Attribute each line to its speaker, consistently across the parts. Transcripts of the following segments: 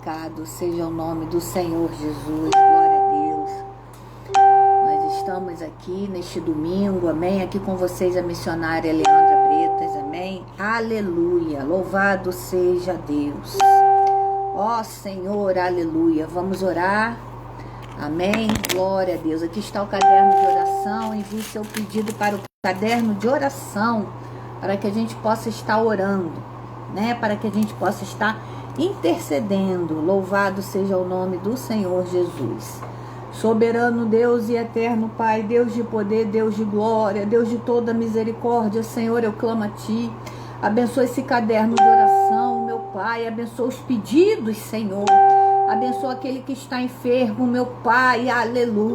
Speaker 1: glorificado seja o nome do Senhor Jesus. Glória a Deus. Nós estamos aqui neste domingo, amém? Aqui com vocês a missionária Leandra Bretas, amém? Aleluia, louvado seja Deus. Ó Senhor, aleluia. Vamos orar, amém? Glória a Deus. Aqui está o caderno de oração. Envie seu pedido para o caderno de oração, para que a gente possa estar orando, né? Para que a gente possa estar intercedendo. Louvado seja o nome do Senhor Jesus. Soberano Deus e eterno Pai, Deus de poder, Deus de glória, Deus de toda misericórdia, Senhor, eu clamo a Ti. Abençoa esse caderno de oração, meu Pai. Abençoa os pedidos, Senhor. Abençoa aquele que está enfermo, meu Pai. Aleluia.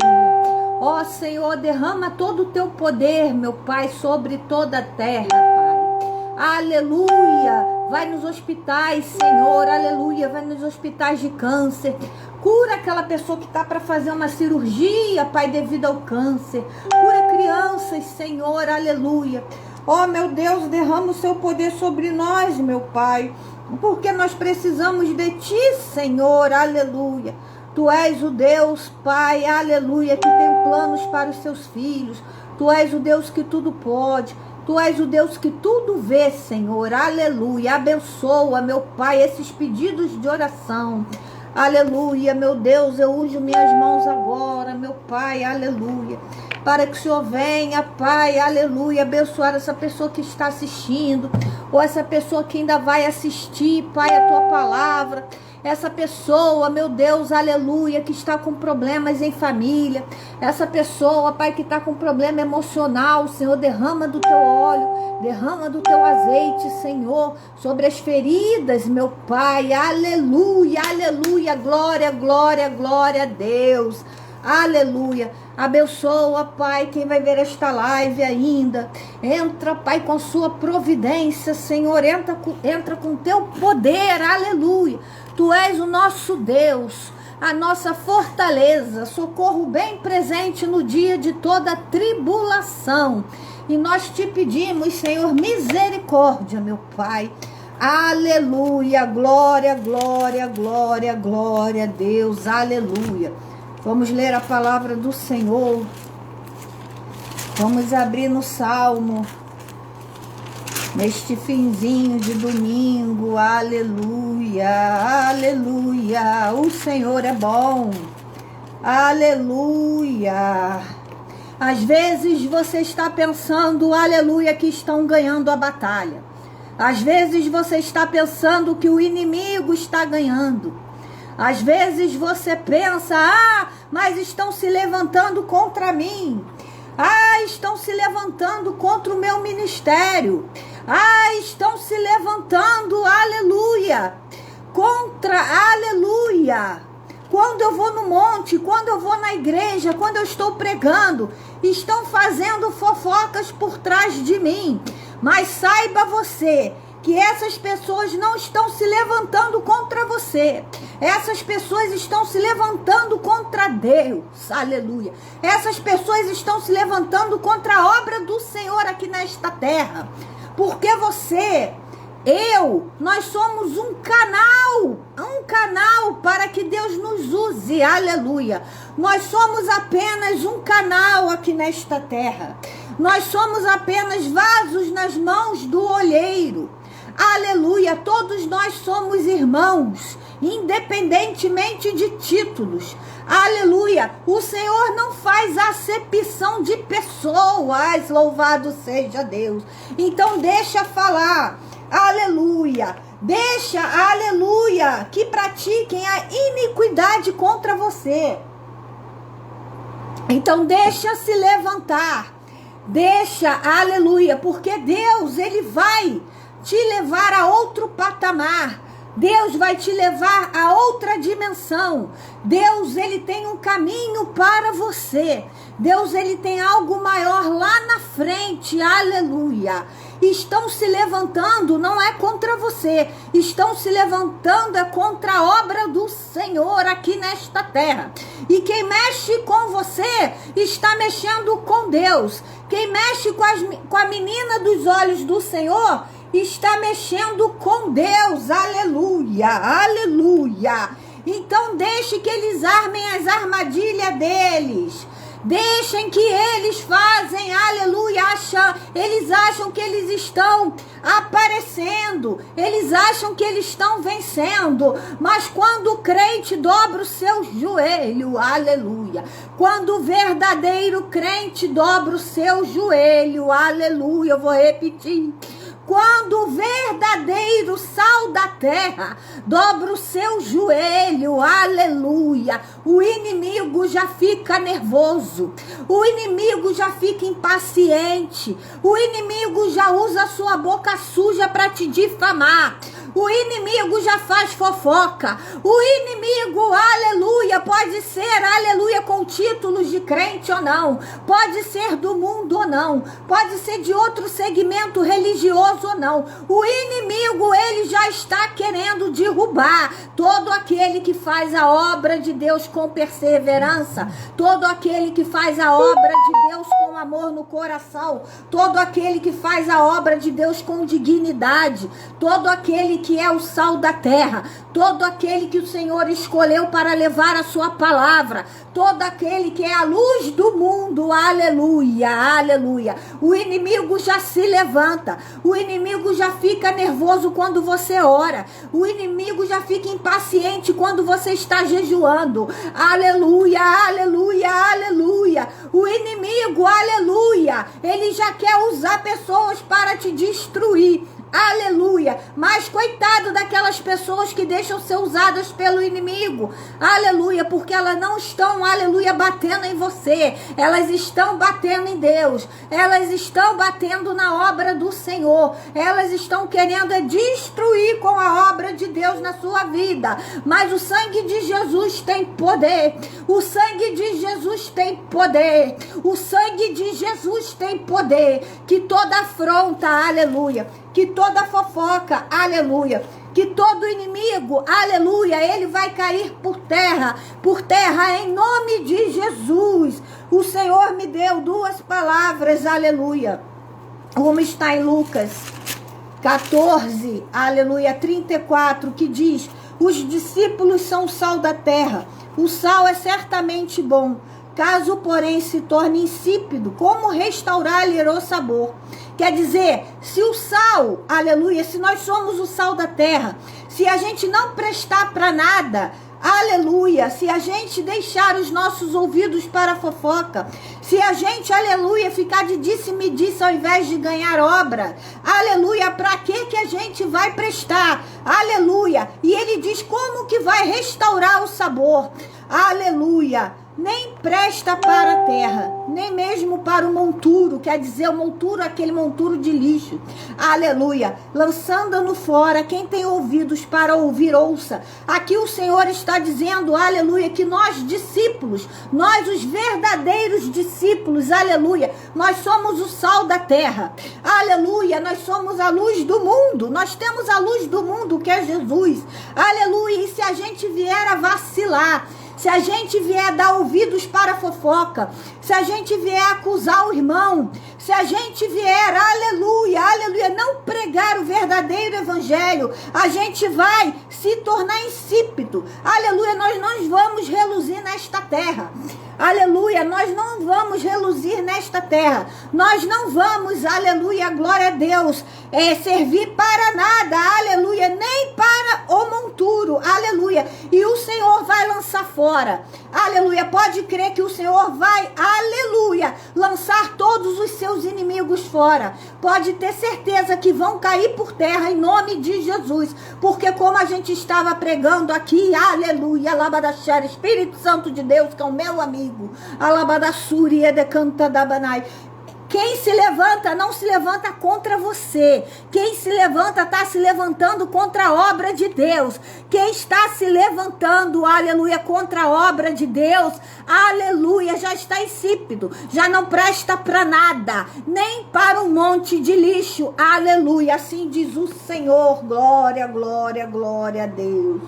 Speaker 1: Ó Senhor, derrama todo o Teu poder, meu Pai, sobre toda a terra, Pai. Aleluia. Vai nos hospitais, Senhor, aleluia. Vai nos hospitais de câncer. Cura aquela pessoa que está para fazer uma cirurgia, Pai, devido ao câncer. Cura crianças, Senhor, aleluia. Ó, meu Deus, derrama o Seu poder sobre nós, meu Pai, porque nós precisamos de Ti, Senhor, aleluia. Tu és o Deus, Pai, aleluia, que tem planos para os Seus filhos. Tu és o Deus que tudo pode. Tu és o Deus que tudo vê, Senhor, aleluia. Abençoa, meu Pai, esses pedidos de oração. Aleluia, meu Deus, eu uso minhas mãos agora, meu Pai, aleluia. Para que o Senhor venha, Pai, aleluia, abençoar essa pessoa que está assistindo, ou essa pessoa que ainda vai assistir, Pai, a Tua palavra. Essa pessoa, meu Deus, aleluia, que está com problemas em família. Essa pessoa, Pai, que está com problema emocional, Senhor, derrama do Teu óleo, derrama do Teu azeite, Senhor, sobre as feridas, meu Pai. Aleluia, aleluia, glória, glória, glória a Deus. Aleluia. Abençoa, Pai, quem vai ver esta live ainda. Entra, Pai, com Sua providência, Senhor. Entra com Teu poder, aleluia. Tu és o nosso Deus, a nossa fortaleza, socorro bem presente no dia de toda tribulação. E nós Te pedimos, Senhor, misericórdia, meu Pai. Aleluia, glória, glória, glória, glória a Deus, aleluia. Vamos ler a palavra do Senhor. Vamos abrir no Salmo, neste finzinho de domingo. Aleluia, aleluia. O Senhor é bom. Aleluia. Às vezes você está pensando, aleluia, que estão ganhando a batalha. Às vezes você está pensando que o inimigo está ganhando. Às vezes você pensa, mas estão se levantando contra mim. Estão se levantando contra o meu ministério. Estão se levantando, aleluia, contra, aleluia. Quando eu vou no monte, quando eu vou na igreja, quando eu estou pregando, estão fazendo fofocas por trás de mim. Mas saiba você que essas pessoas não estão se levantando contra você. Essas pessoas estão se levantando contra Deus. Aleluia. Essas pessoas estão se levantando contra a obra do Senhor aqui nesta terra. Porque você, nós somos um canal para que Deus nos use. Aleluia. Nós somos apenas um canal aqui nesta terra. Nós somos apenas vasos nas mãos do olheiro. Aleluia, todos nós somos irmãos, independentemente de títulos. Aleluia, o Senhor não faz acepção de pessoas, louvado seja Deus. Então deixa falar, aleluia, deixa, aleluia, que pratiquem a iniquidade contra você. Então deixa se levantar, deixa, aleluia, porque Deus, Ele vai te levar a outro patamar. Deus vai te levar a outra dimensão. Deus, Ele tem um caminho para você. Deus, Ele tem algo maior lá na frente. Aleluia. Estão se levantando, não é contra você. Estão se levantando é contra a obra do Senhor aqui nesta terra. E quem mexe com você está mexendo com Deus. Quem mexe com a menina dos olhos do Senhor está mexendo com Deus, aleluia, aleluia. Então deixe que eles armem as armadilhas deles. Deixem que eles fazem, aleluia, eles acham que eles estão aparecendo, eles acham que eles estão vencendo, mas quando o crente dobra o seu joelho, aleluia, quando o verdadeiro crente dobra o seu joelho, aleluia, eu vou repetir. Quando o verdadeiro sal da terra dobra o seu joelho, aleluia, o inimigo já fica nervoso, o inimigo já fica impaciente, o inimigo já usa a sua boca suja para te difamar, o inimigo já faz fofoca, o inimigo, aleluia, pode ser, aleluia, com títulos de crente ou não, pode ser do mundo ou não, pode ser de outro segmento religioso ou não, o inimigo, ele já está querendo derrubar todo aquele que faz a obra de Deus com perseverança, todo aquele que faz a obra de Deus com amor no coração, todo aquele que faz a obra de Deus com dignidade, todo aquele que é o sal da terra, todo aquele que o Senhor escolheu para levar a sua palavra, todo aquele que é a luz do mundo, aleluia, aleluia. O inimigo já se levanta, o inimigo já fica nervoso quando você ora, o inimigo já fica impaciente quando você está jejuando, aleluia, aleluia, aleluia. O inimigo, aleluia, ele já quer usar pessoas para te destruir, aleluia, mas coitado daquelas pessoas que deixam ser usadas pelo inimigo, aleluia, porque elas não estão, aleluia, batendo em você, elas estão batendo em Deus, elas estão batendo na obra do Senhor, elas estão querendo destruir com a obra de Deus na sua vida, mas o sangue de Jesus tem poder, o sangue de Jesus tem poder, o sangue de Jesus tem poder, que toda afronta, aleluia, que toda fofoca, aleluia, que todo inimigo, aleluia, ele vai cair por terra em nome de Jesus. O Senhor me deu duas palavras, aleluia. Uma está em Lucas 14, aleluia, 34, que diz: os discípulos são o sal da terra, o sal é certamente bom, caso porém se torne insípido, como restaurar-lhe o sabor? Quer dizer, se o sal, aleluia, se nós somos o sal da terra, se a gente não prestar para nada, aleluia, se a gente deixar os nossos ouvidos para a fofoca, se a gente, aleluia, ficar de disse-me-disse ao invés de ganhar obra, aleluia, para que a gente vai prestar? Aleluia, e ele diz como que vai restaurar o sabor, aleluia. Nem presta para a terra, nem mesmo para o monturo, quer dizer, o monturo, aquele monturo de lixo, aleluia, lançando-no fora. Quem tem ouvidos para ouvir, ouça. Aqui o Senhor está dizendo, aleluia, que nós discípulos, nós os verdadeiros discípulos, aleluia, nós somos o sal da terra, aleluia, nós somos a luz do mundo, nós temos a luz do mundo que é Jesus, aleluia, e se a gente vier a vacilar, se a gente vier dar ouvidos para a fofoca, se a gente vier acusar o irmão, se a gente vier, aleluia, aleluia, não pregar o verdadeiro evangelho, a gente vai se tornar insípido, aleluia, nós não vamos reluzir nesta terra, aleluia, nós não vamos reluzir nesta terra, nós não vamos, aleluia, glória a Deus, servir para nada, aleluia, nem para o monturo, aleluia, e o Senhor vai lançar fora, aleluia, pode crer que o Senhor vai, aleluia, lançar todos os seus inimigos fora, pode ter certeza que vão cair por terra em nome de Jesus, porque como a gente estava pregando aqui, aleluia, alabadaxara, Espírito Santo de Deus, que é o meu amigo, alabadassuri edecanta dabanai. Quem se levanta, não se levanta contra você. Quem se levanta, está se levantando contra a obra de Deus. Quem está se levantando, aleluia, contra a obra de Deus, aleluia, já está insípido, já não presta para nada, nem para um monte de lixo, aleluia, assim diz o Senhor, glória, glória, glória a Deus.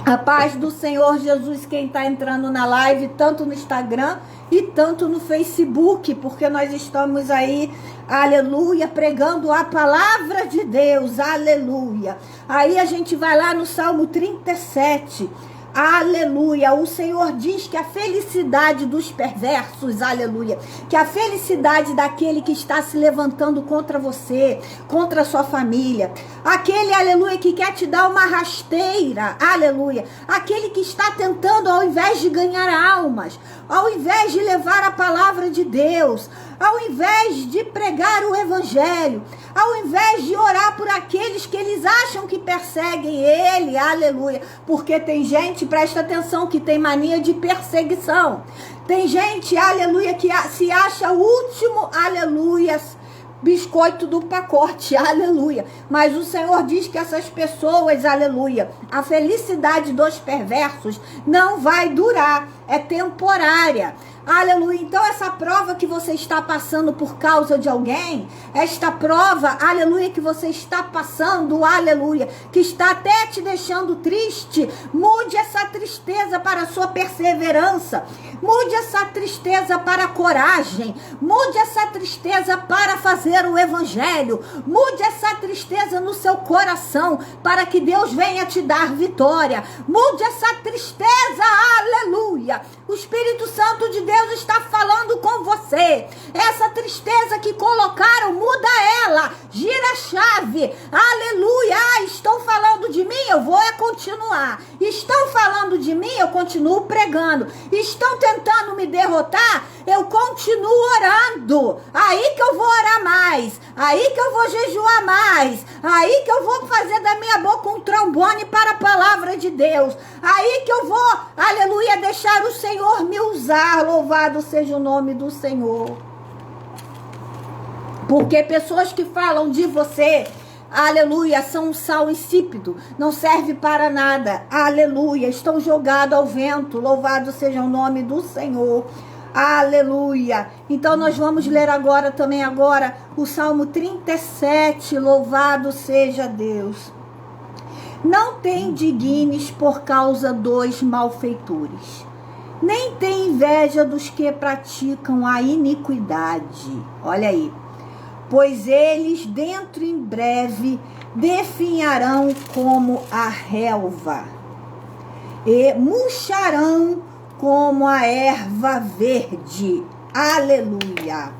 Speaker 1: A paz do Senhor Jesus, quem está entrando na live, tanto no Instagram e tanto no Facebook, porque nós estamos aí, aleluia, pregando a palavra de Deus, aleluia. Aí a gente vai lá no Salmo 37, aleluia. O Senhor diz que a felicidade dos perversos, aleluia, que a felicidade daquele que está se levantando contra você, contra a sua família, aquele, aleluia, que quer te dar uma rasteira, aleluia, aquele que está tentando, ao invés de ganhar almas, ao invés de levar a palavra de Deus, ao invés de pregar o evangelho, ao invés de orar por aqueles que eles acham que perseguem ele, aleluia, porque tem gente, presta atenção, que tem mania de perseguição, tem gente, aleluia, que se acha o último, aleluia, biscoito do pacote, aleluia, mas o Senhor diz que essas pessoas, aleluia, a felicidade dos perversos não vai durar, é temporária, aleluia. Então essa prova que você está passando por causa de alguém, esta prova, aleluia, que você está passando, aleluia, que está até te deixando triste, mude essa tristeza para a sua perseverança, mude essa tristeza para a coragem, mude essa tristeza para fazer o evangelho, mude essa tristeza no seu coração, para que Deus venha te dar vitória, mude essa tristeza, aleluia. O Espírito Santo de Deus está falando com você. Essa tristeza que colocaram, muda ela, gira a chave, aleluia. Estão falando de mim, eu vou continuar. Estão falando de mim, eu continuo pregando. Estão tentando me derrotar, eu continuo orando. Aí que eu vou orar mais, aí que eu vou jejuar mais, aí que eu vou fazer da minha boca um trombone para a palavra de Deus, aí que eu vou, aleluia, deixar o Senhor me usar. Louvado seja o nome do Senhor. Porque pessoas que falam de você, aleluia, são um sal insípido, não serve para nada, aleluia, estão jogados ao vento. Louvado seja o nome do Senhor, aleluia. Então nós vamos ler agora o Salmo 37, louvado seja Deus. Não te indignes por causa dos malfeitores, nem tem inveja dos que praticam a iniquidade. Olha aí. Pois eles dentro em breve definharão como a relva e murcharão como a erva verde. Aleluia.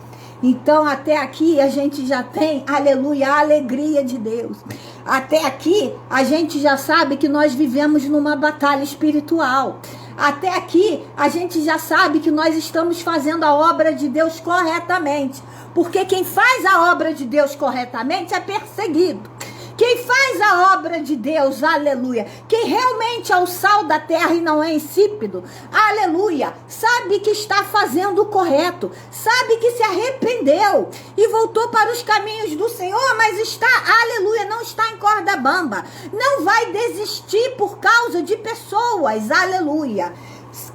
Speaker 1: Então até aqui a gente já tem, aleluia, a alegria de Deus. Até aqui a gente já sabe que nós vivemos numa batalha espiritual. Até aqui a gente já sabe que nós estamos fazendo a obra de Deus corretamente. Porque quem faz a obra de Deus corretamente é perseguido. Quem faz a obra de Deus, aleluia, quem realmente é o sal da terra e não é insípido, aleluia, sabe que está fazendo o correto, sabe que se arrependeu e voltou para os caminhos do Senhor, mas está, aleluia, não está em corda bamba, não vai desistir por causa de pessoas, aleluia.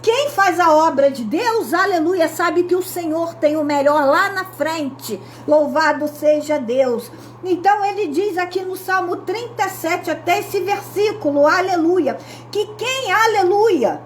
Speaker 1: Quem faz a obra de Deus, aleluia, sabe que o Senhor tem o melhor lá na frente. Louvado seja Deus. Então ele diz aqui no Salmo 37, até esse versículo, aleluia, que quem, aleluia,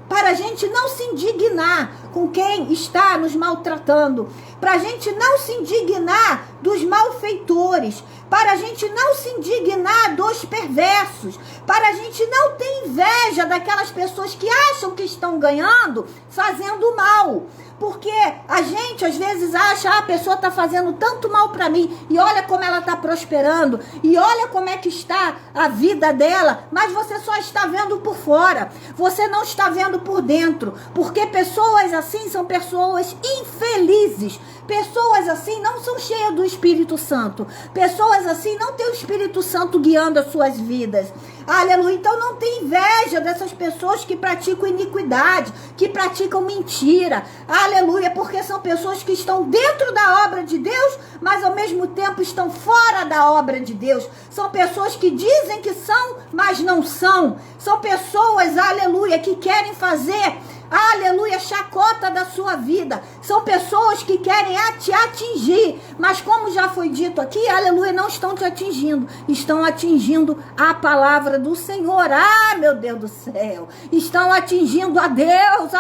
Speaker 1: para a gente não se indignar com quem está nos maltratando, para a gente não se indignar dos malfeitores, para a gente não se indignar dos perversos, para a gente não ter inveja daquelas pessoas que acham que estão ganhando fazendo mal. Porque a gente às vezes acha, a pessoa está fazendo tanto mal para mim, e olha como ela está prosperando, e olha como é que está a vida dela, mas você só está vendo por fora, você não está vendo por dentro, porque pessoas assim são pessoas infelizes, pessoas assim não são cheias do Espírito Santo, pessoas assim não têm o Espírito Santo guiando as suas vidas. Aleluia. Então não tem inveja dessas pessoas que praticam iniquidade, que praticam mentira. Aleluia, porque são pessoas que estão dentro da obra de Deus, mas ao mesmo tempo estão fora da obra de Deus. São pessoas que dizem que são, mas não são. São pessoas, aleluia, que querem fazer, aleluia, chacota da sua vida. São pessoas que querem te atingir, mas como já foi dito aqui, aleluia, não estão te atingindo, estão atingindo a palavra do Senhor. Ah, meu Deus do céu, estão atingindo a Deus.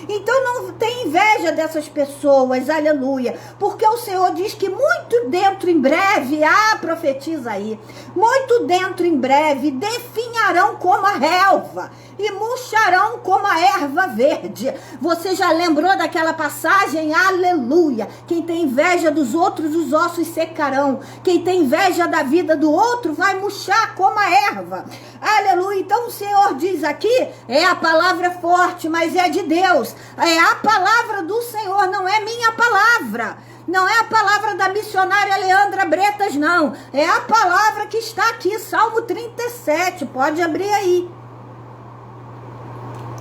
Speaker 1: Então não tem inveja dessas pessoas, aleluia, porque o Senhor diz que muito dentro em breve, profetiza aí, muito dentro em breve, definharão como a relva e murcharão como a erva verde. Você já lembrou daquela passagem? Aleluia! Quem tem inveja dos outros, os ossos secarão. Quem tem inveja da vida do outro vai murchar como a erva. Aleluia! Então o Senhor diz aqui, a palavra forte, mas é de Deus. É a palavra do Senhor, não é minha palavra. Não é a palavra da missionária Leandra Bretas, não. É a palavra que está aqui, Salmo 37. Pode abrir aí.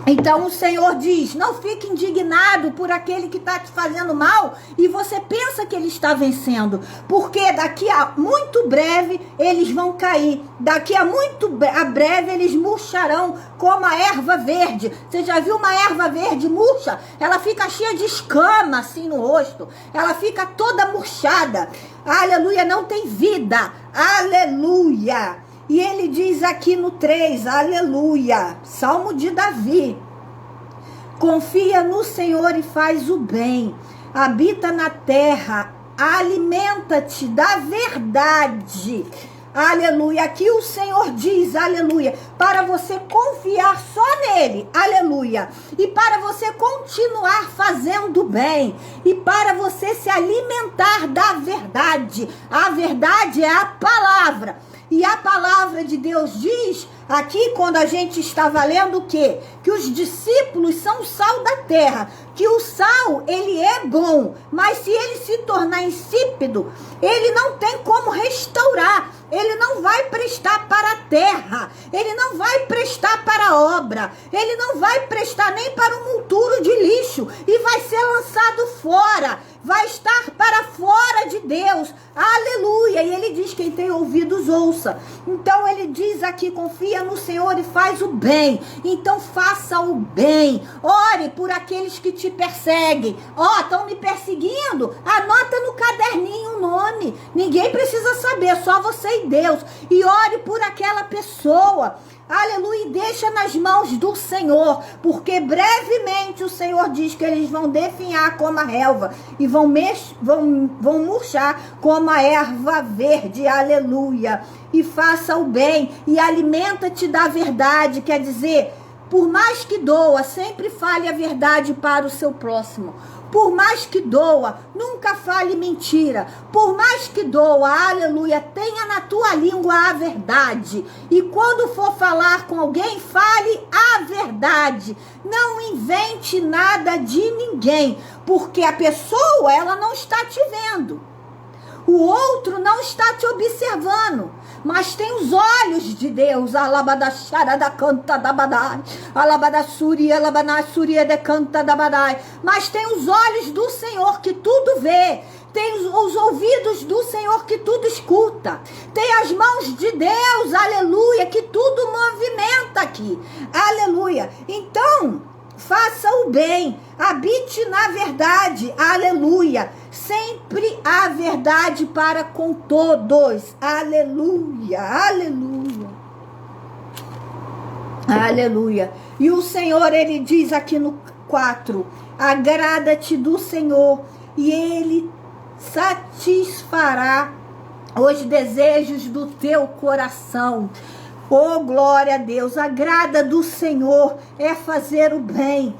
Speaker 1: Então o Senhor diz, não fique indignado por aquele que está te fazendo mal e você pensa que ele está vencendo, porque daqui a muito breve eles vão cair, daqui a breve eles murcharão como a erva verde. Você já viu uma erva verde murcha? Ela fica cheia de escama assim no rosto, ela fica toda murchada, aleluia, não tem vida, aleluia. E ele diz aqui no 3, aleluia, Salmo de Davi, confia no Senhor e faz o bem, habita na terra, alimenta-te da verdade, aleluia. Aqui o Senhor diz, aleluia, para você confiar só nele, aleluia, e para você continuar fazendo bem, e para você se alimentar da verdade. A verdade é a palavra. E a palavra de Deus diz, aqui quando a gente estava lendo o quê? Que os discípulos são o sal da terra, que o sal, ele é bom, mas se ele se tornar insípido, ele não tem como restaurar, ele não vai prestar para a terra, ele não vai prestar para a obra, ele não vai prestar nem para o monturo de lixo, e vai ser lançado fora, vai estar para fora de Deus, aleluia. E ele diz, quem tem ouvidos ouça. Então ele diz aqui, confia no Senhor e faz o bem, então faça o bem, ore por aqueles que te perseguem. Estão me perseguindo, anota no caderninho o nome, ninguém precisa saber, só você e Deus, e ore por aquela pessoa, aleluia, e deixa nas mãos do Senhor, porque brevemente o Senhor diz que eles vão definhar como a relva e vão murchar como a erva verde, aleluia. E faça o bem e alimenta-te da verdade, quer dizer, por mais que doa, sempre fale a verdade para o seu próximo. Por mais que doa, nunca fale mentira. Por mais que doa, aleluia, tenha na tua língua a verdade. E quando for falar com alguém, fale a verdade. Não invente nada de ninguém, porque a pessoa, ela não está te vendo. O outro não está te observando, mas tem os olhos de Deus. Mas tem os olhos do Senhor que tudo vê. Tem os ouvidos do Senhor que tudo escuta. Tem as mãos de Deus, aleluia, que tudo movimenta aqui. Aleluia. Então, faça o bem, habite na verdade, aleluia. Sempre a verdade para com todos, aleluia, aleluia, aleluia. E o Senhor, ele diz aqui no 4, agrada-te do Senhor e ele satisfará os desejos do teu coração. Oh, glória a Deus, agrada do Senhor é fazer o bem,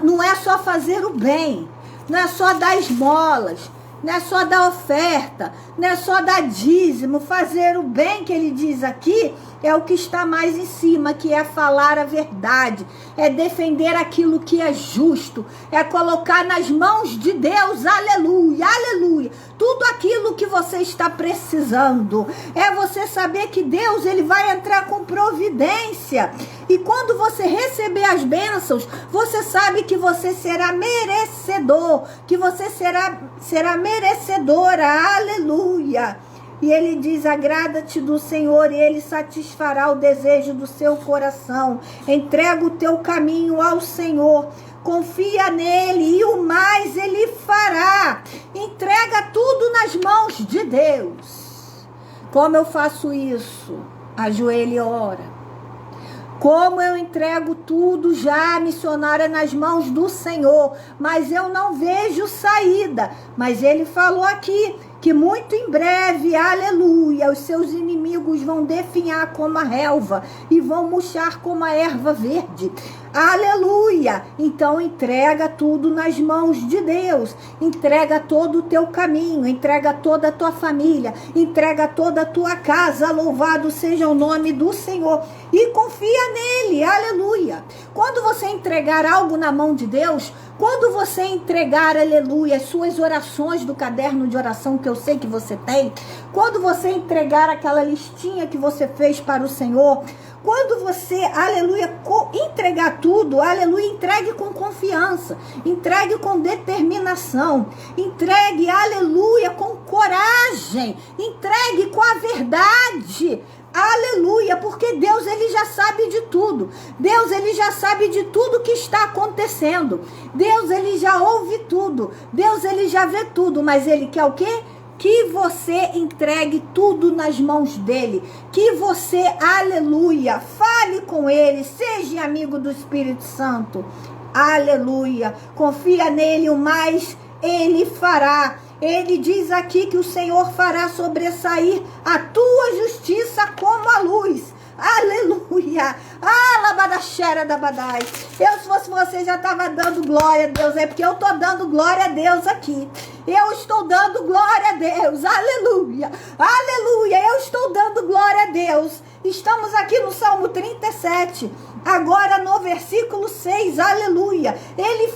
Speaker 1: não é só fazer o bem, não é só dar esmolas, não é só dar oferta, não é só dar dízimo. Fazer o bem, que ele diz aqui, é o que está mais em cima, que é falar a verdade, é defender aquilo que é justo, é colocar nas mãos de Deus, aleluia, aleluia, tudo aquilo que você está precisando. É você saber que Deus, ele vai entrar com providência, e quando você receber as bênçãos, você sabe que você será merecedor, que você será merecedora, aleluia. E ele diz: agrada-te do Senhor e ele satisfará o desejo do seu coração. Entrega o teu caminho ao Senhor, confia nele e o mais ele fará. Entrega tudo nas mãos de Deus. Como eu faço isso? Ajoelhe e ora. Como eu entrego tudo já, missionária, nas mãos do Senhor, mas eu não vejo saída. Mas ele falou aqui que muito em breve, aleluia, os seus inimigos vão definhar como a relva e vão murchar como a erva verde. Aleluia! Então entrega tudo nas mãos de Deus. Entrega todo o teu caminho, entrega toda a tua família, entrega toda a tua casa. Louvado seja o nome do Senhor. E confia nele, aleluia. Quando você entregar algo na mão de Deus, quando você entregar, aleluia, as suas orações do caderno de oração que eu sei que você tem, quando você entregar aquela listinha que você fez para o Senhor, quando você, aleluia, entregar tudo, aleluia, entregue com confiança, entregue com determinação, entregue, aleluia, com coragem, entregue com a verdade. Aleluia, porque Deus, ele já sabe de tudo. Deus, ele já sabe de tudo que está acontecendo. Deus, ele já ouve tudo. Deus, ele já vê tudo, mas ele quer o quê? Que você entregue tudo nas mãos dele. Que você, aleluia, fale com ele, seja amigo do Espírito Santo. Aleluia, confia nele, o mais ele fará. Ele diz aqui que o Senhor fará sobressair a tua justiça como a luz. Aleluia. Alabadaxera da badai. Eu, se fosse você, já estava dando glória a Deus. É porque eu estou dando glória a Deus aqui. Eu estou dando glória a Deus. Aleluia. Aleluia. Eu estou dando glória a Deus. Estamos aqui no Salmo 37. Agora no versículo 6. Aleluia. Ele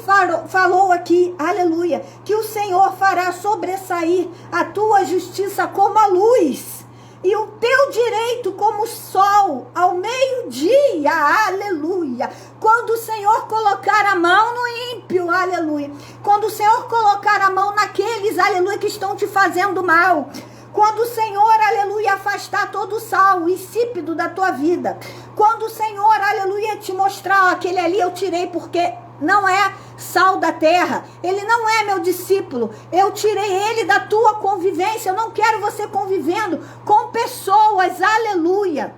Speaker 1: falou aqui, aleluia, que o Senhor fará sobressair a tua justiça como a luz e o teu direito como o sol ao meio-dia, aleluia. Quando o Senhor colocar a mão no ímpio, aleluia. Quando o Senhor colocar a mão naqueles, aleluia, que estão te fazendo mal. Quando o Senhor, aleluia, afastar todo o sal insípido da tua vida. Quando o Senhor, aleluia, te mostrar, ó, aquele ali eu tirei porque não é sal da terra, ele não é meu discípulo, eu tirei ele da tua convivência, eu não quero você convivendo com pessoas, aleluia,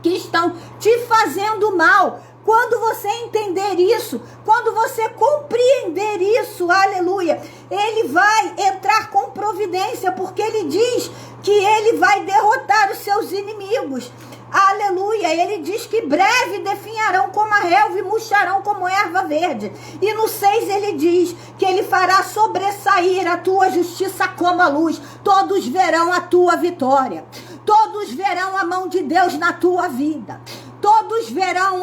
Speaker 1: que estão te fazendo mal. Quando você entender isso, quando você compreender isso, aleluia, ele vai entrar com providência, porque ele diz que ele vai derrotar os seus inimigos. Aleluia, ele diz que breve definharão como a relva e murcharão como erva verde. E no 6 ele diz que ele fará sobressair a tua justiça como a luz. Todos verão a tua vitória. Todos verão a mão de Deus na tua vida. Todos verão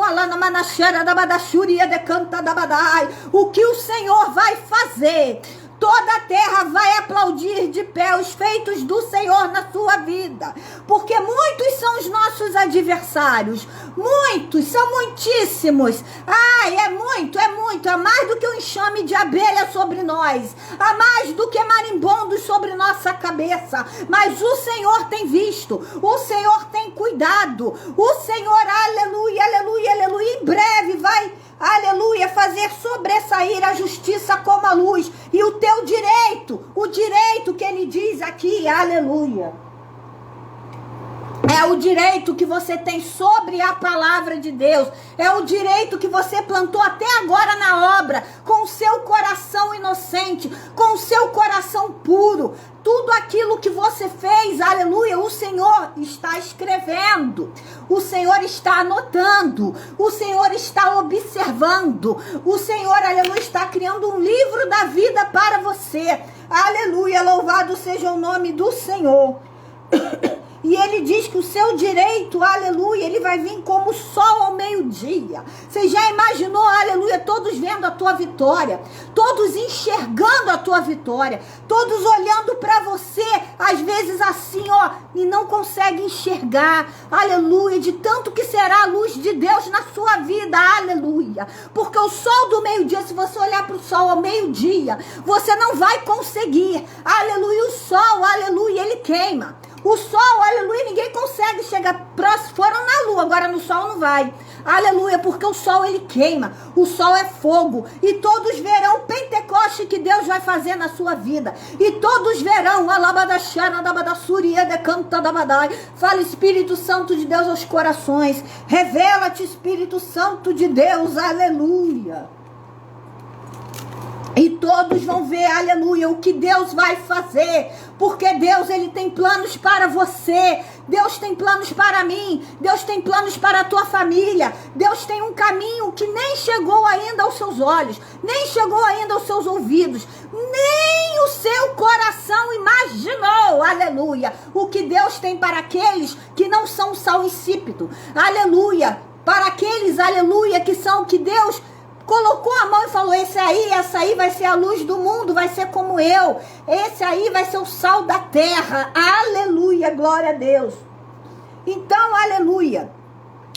Speaker 1: o que o Senhor vai fazer. Toda a terra vai aplaudir de pé os feitos do Senhor na sua vida. Porque muitos são os nossos adversários. Muitos, são muitíssimos. Ai, é muito. Há mais do que um enxame de abelha sobre nós. Há mais do que marimbondos sobre nossa cabeça. Mas o Senhor tem visto. O Senhor tem cuidado. O Senhor, aleluia, aleluia, aleluia, em breve vai, aleluia, fazer sobressair a justiça como a luz. E o teu direito, o direito que ele diz aqui, aleluia, é o direito que você tem sobre a palavra de Deus. É o direito que você plantou até agora na obra, com o seu coração inocente, com o seu coração puro. Tudo aquilo que você fez, aleluia, o Senhor está escrevendo. O Senhor está anotando. O Senhor está observando. O Senhor, aleluia, está criando um livro da vida para você. Aleluia, louvado seja o nome do Senhor. E ele diz que o seu direito, aleluia, ele vai vir como o sol ao meio-dia. Você já imaginou, aleluia, todos vendo a tua vitória, todos enxergando a tua vitória, todos olhando para você, às vezes assim, ó, e não conseguem enxergar, aleluia, de tanto que será a luz de Deus na sua vida, aleluia. Porque o sol do meio-dia, se você olhar para o sol ao meio-dia, você não vai conseguir, aleluia, o sol, aleluia, ele queima. O sol, aleluia, ninguém consegue chegar próximo. Foram na lua, agora no sol não vai. Aleluia, porque o sol ele queima. O sol é fogo. E todos verão o Pentecoste que Deus vai fazer na sua vida. E todos verão. Fala, Espírito Santo de Deus aos corações. Revela-te, Espírito Santo de Deus. Aleluia. E todos vão ver, aleluia, o que Deus vai fazer. Porque Deus, ele tem planos para você. Deus tem planos para mim. Deus tem planos para a tua família. Deus tem um caminho que nem chegou ainda aos seus olhos. Nem chegou ainda aos seus ouvidos. Nem o seu coração imaginou, aleluia. O que Deus tem para aqueles que não são sal insípido. Aleluia. Para aqueles, aleluia, que são que Deus colocou a mão e falou, essa aí vai ser a luz do mundo, vai ser como eu. Esse aí vai ser o sal da terra. Aleluia, glória a Deus. Então, aleluia.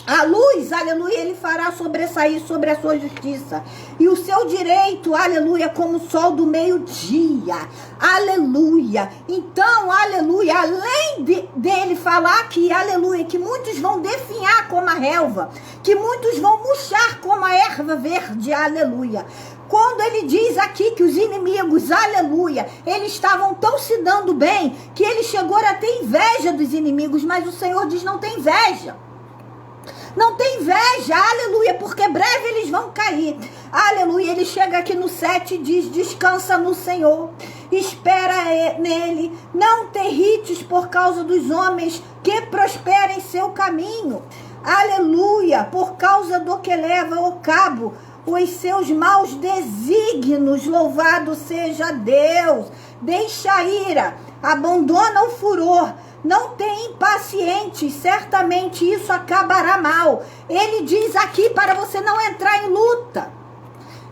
Speaker 1: A luz, aleluia, ele fará sobressair sobre a sua justiça. E o seu direito, aleluia, como o sol do meio-dia. Aleluia. Então, aleluia, além dele falar que, aleluia, que muitos vão definhar como a relva, que muitos vão murchar como a erva verde, aleluia. Quando ele diz aqui que os inimigos, aleluia, eles estavam tão se dando bem, que ele chegou a ter inveja dos inimigos, mas o Senhor diz, não tem inveja. Não tem inveja, aleluia, porque breve eles vão cair. Aleluia, ele chega aqui no 7 e diz, descansa no Senhor, espera nele, não te irrites por causa dos homens que prosperem em seu caminho. Aleluia, por causa do que leva ao cabo os seus maus desígnios, louvado seja Deus. Deixa a ira, abandona o furor, não tem impaciente, certamente isso acabará mal. Ele diz aqui para você não entrar em luta.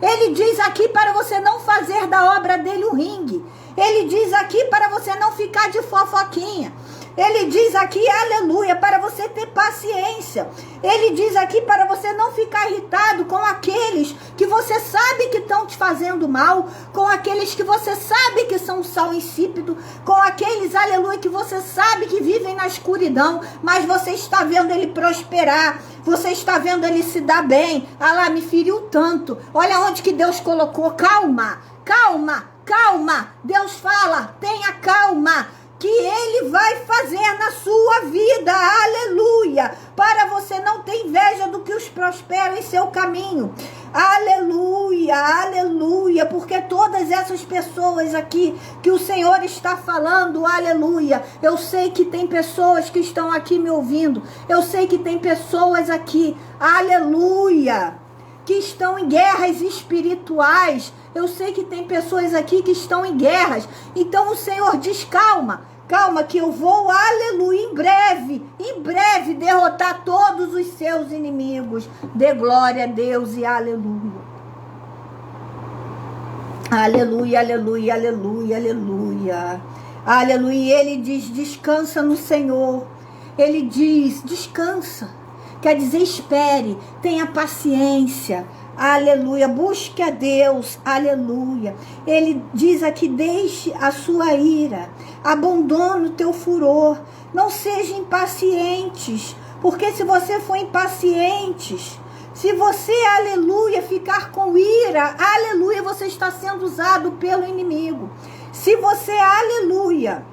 Speaker 1: Ele diz aqui para você não fazer da obra dele um ringue. Ele diz aqui para você não ficar de fofoquinha. Ele diz aqui, aleluia, para você ter paciência. Ele diz aqui para você não ficar irritado com aqueles que você sabe que estão te fazendo mal, com aqueles que você sabe que são sal insípido, com aqueles, aleluia, que você sabe que vivem na escuridão, mas você está vendo ele prosperar, você está vendo ele se dar bem. Ah lá, me feriu tanto. Olha onde que Deus colocou. Calma, calma, calma. Deus fala, tenha calma, que ele vai fazer na sua vida, aleluia, para você não ter inveja do que os prospera em seu caminho, aleluia, aleluia, porque todas essas pessoas aqui que o Senhor está falando, aleluia, eu sei que tem pessoas que estão aqui me ouvindo, eu sei que tem pessoas aqui, aleluia, que estão em guerras espirituais. Eu sei que tem pessoas aqui que estão em guerras. Então o Senhor diz, calma, calma, que eu vou, aleluia, em breve derrotar todos os seus inimigos. Dê glória a Deus e aleluia. Aleluia, aleluia, aleluia, aleluia. Aleluia. E ele diz, descansa no Senhor. Ele diz, descansa. Quer dizer, espere, tenha paciência, aleluia, busque a Deus, aleluia. Ele diz aqui, deixe a sua ira, abandone o teu furor, não seja impacientes, porque se você for impacientes, se você, aleluia, ficar com ira, aleluia, você está sendo usado pelo inimigo. Se você, aleluia,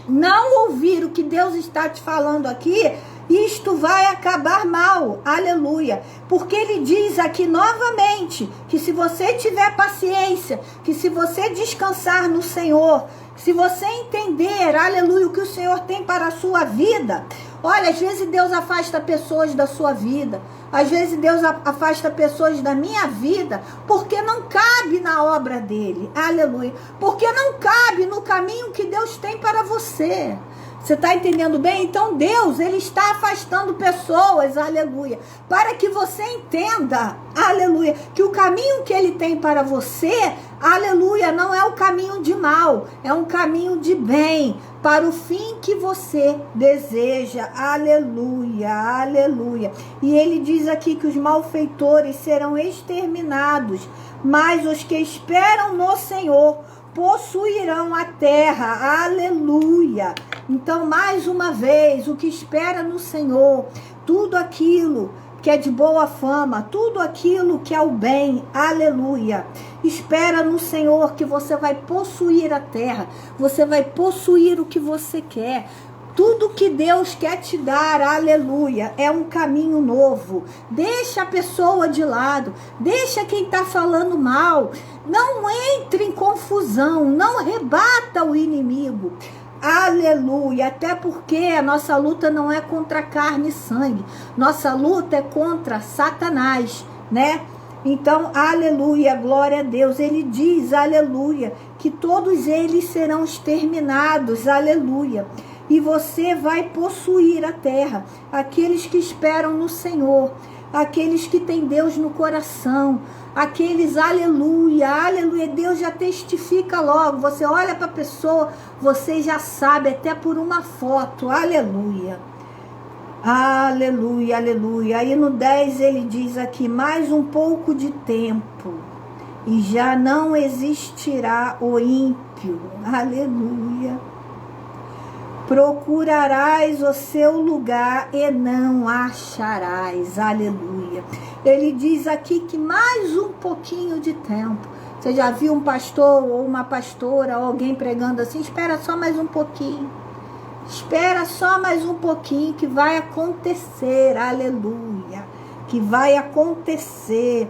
Speaker 1: não ouvir o que Deus está te falando aqui, isto vai acabar mal, aleluia, porque ele diz aqui novamente, que se você tiver paciência, que se você descansar no Senhor, se você entender, aleluia, o que o Senhor tem para a sua vida, olha, às vezes Deus afasta pessoas da sua vida, às vezes Deus afasta pessoas da minha vida, porque não cabe na obra dele, aleluia, porque não cabe no caminho que Deus tem para você. Você está entendendo bem? Então Deus, ele está afastando pessoas, aleluia, para que você entenda, aleluia, que o caminho que ele tem para você, aleluia, não é o caminho de mal, é um caminho de bem, para o fim que você deseja, aleluia, aleluia. E ele diz aqui que os malfeitores serão exterminados, mas os que esperam no Senhor possuirão a terra, aleluia. Então, mais uma vez, o que espera no Senhor, tudo aquilo que é de boa fama, tudo aquilo que é o bem, aleluia. Espera no Senhor que você vai possuir a terra, você vai possuir o que você quer. Tudo que Deus quer te dar, aleluia, é um caminho novo. Deixa a pessoa de lado, deixa quem está falando mal. Não entre em confusão, não rebata o inimigo. Aleluia, até porque a nossa luta não é contra carne e sangue. Nossa luta é contra Satanás, né? Então, aleluia, glória a Deus. Ele diz, aleluia, que todos eles serão exterminados, aleluia. E você vai possuir a terra, aqueles que esperam no Senhor, aqueles que têm Deus no coração, aqueles, aleluia, aleluia, Deus já testifica logo, você olha para a pessoa, você já sabe, até por uma foto, aleluia, aleluia, aleluia. Aí no 10 ele diz aqui, mais um pouco de tempo, e já não existirá o ímpio, aleluia. Procurarás o seu lugar e não acharás, aleluia. Ele diz aqui que mais um pouquinho de tempo. Você já viu um pastor ou uma pastora, ou alguém pregando assim? Espera só mais um pouquinho. Espera só mais um pouquinho que vai acontecer, aleluia. Que vai acontecer.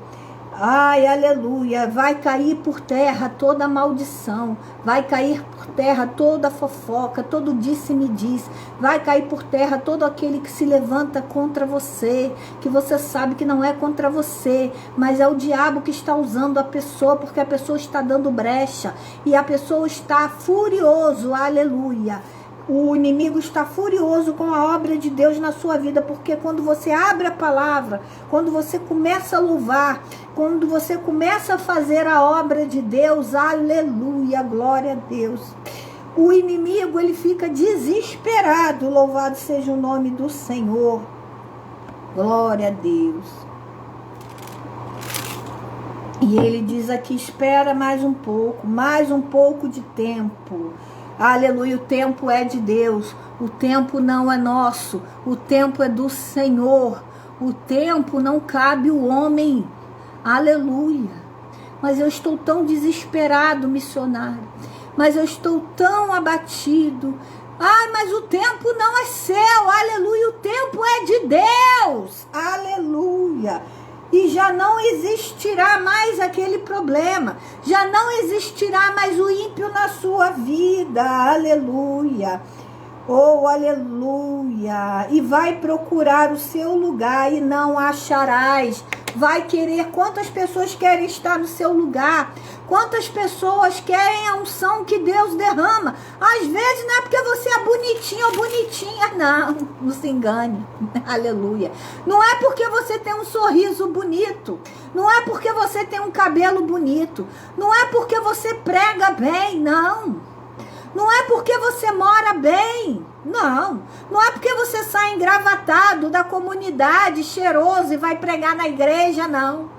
Speaker 1: Ai, aleluia, vai cair por terra toda a maldição, vai cair por terra toda a fofoca, todo disse-me-diz, vai cair por terra todo aquele que se levanta contra você, que você sabe que não é contra você, mas é o diabo que está usando a pessoa, porque a pessoa está dando brecha, e a pessoa está furioso, aleluia. O inimigo está furioso com a obra de Deus na sua vida, porque quando você abre a palavra, quando você começa a louvar, quando você começa a fazer a obra de Deus, aleluia, glória a Deus, o inimigo ele fica desesperado, louvado seja o nome do Senhor, glória a Deus. E ele diz aqui, espera mais um pouco de tempo. Aleluia, o tempo é de Deus, o tempo não é nosso, o tempo é do Senhor, o tempo não cabe o homem, aleluia. Mas eu estou tão desesperado, missionário, mas eu estou tão abatido, ai, mas o tempo não é seu, aleluia, o tempo é de Deus, aleluia. E já não existirá mais aquele problema, já não existirá mais o ímpio na sua vida, aleluia, oh aleluia, e vai procurar o seu lugar e não acharás, vai querer, quantas pessoas querem estar no seu lugar, quantas pessoas querem a unção que Deus derrama, às vezes não é porque você é bonitinho ou bonitinha, não se engane, aleluia, não é porque você tem um sorriso bonito, não é porque você tem um cabelo bonito, não é porque você prega bem, não é porque você mora bem, não é porque você sai engravatado da comunidade, cheiroso e vai pregar na igreja, não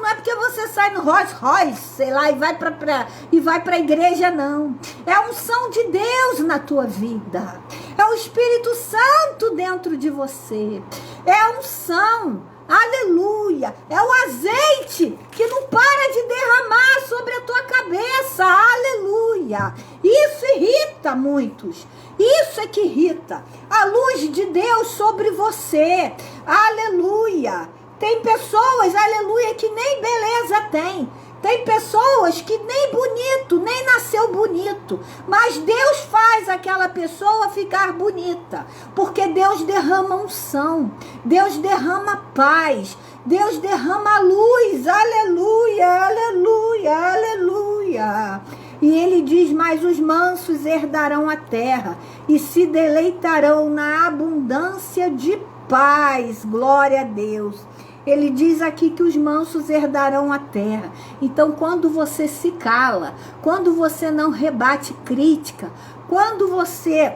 Speaker 1: é porque você sai no Rolls Royce, sei lá, e vai para a igreja, não. É a unção de Deus na tua vida. É o Espírito Santo dentro de você. É a unção, aleluia. É o azeite que não para de derramar sobre a tua cabeça, aleluia. Isso irrita muitos. Isso é que irrita. A luz de Deus sobre você, aleluia. Tem pessoas, aleluia, que nem beleza tem. Tem pessoas que nem bonito, nem nasceu bonito. Mas Deus faz aquela pessoa ficar bonita. Porque Deus derrama unção. Deus derrama paz. Deus derrama luz. Aleluia, aleluia, aleluia. E ele diz, mas os mansos herdarão a terra e se deleitarão na abundância de paz. Glória a Deus. Ele diz aqui que os mansos herdarão a terra. Então, quando você se cala, quando você não rebate crítica, quando você,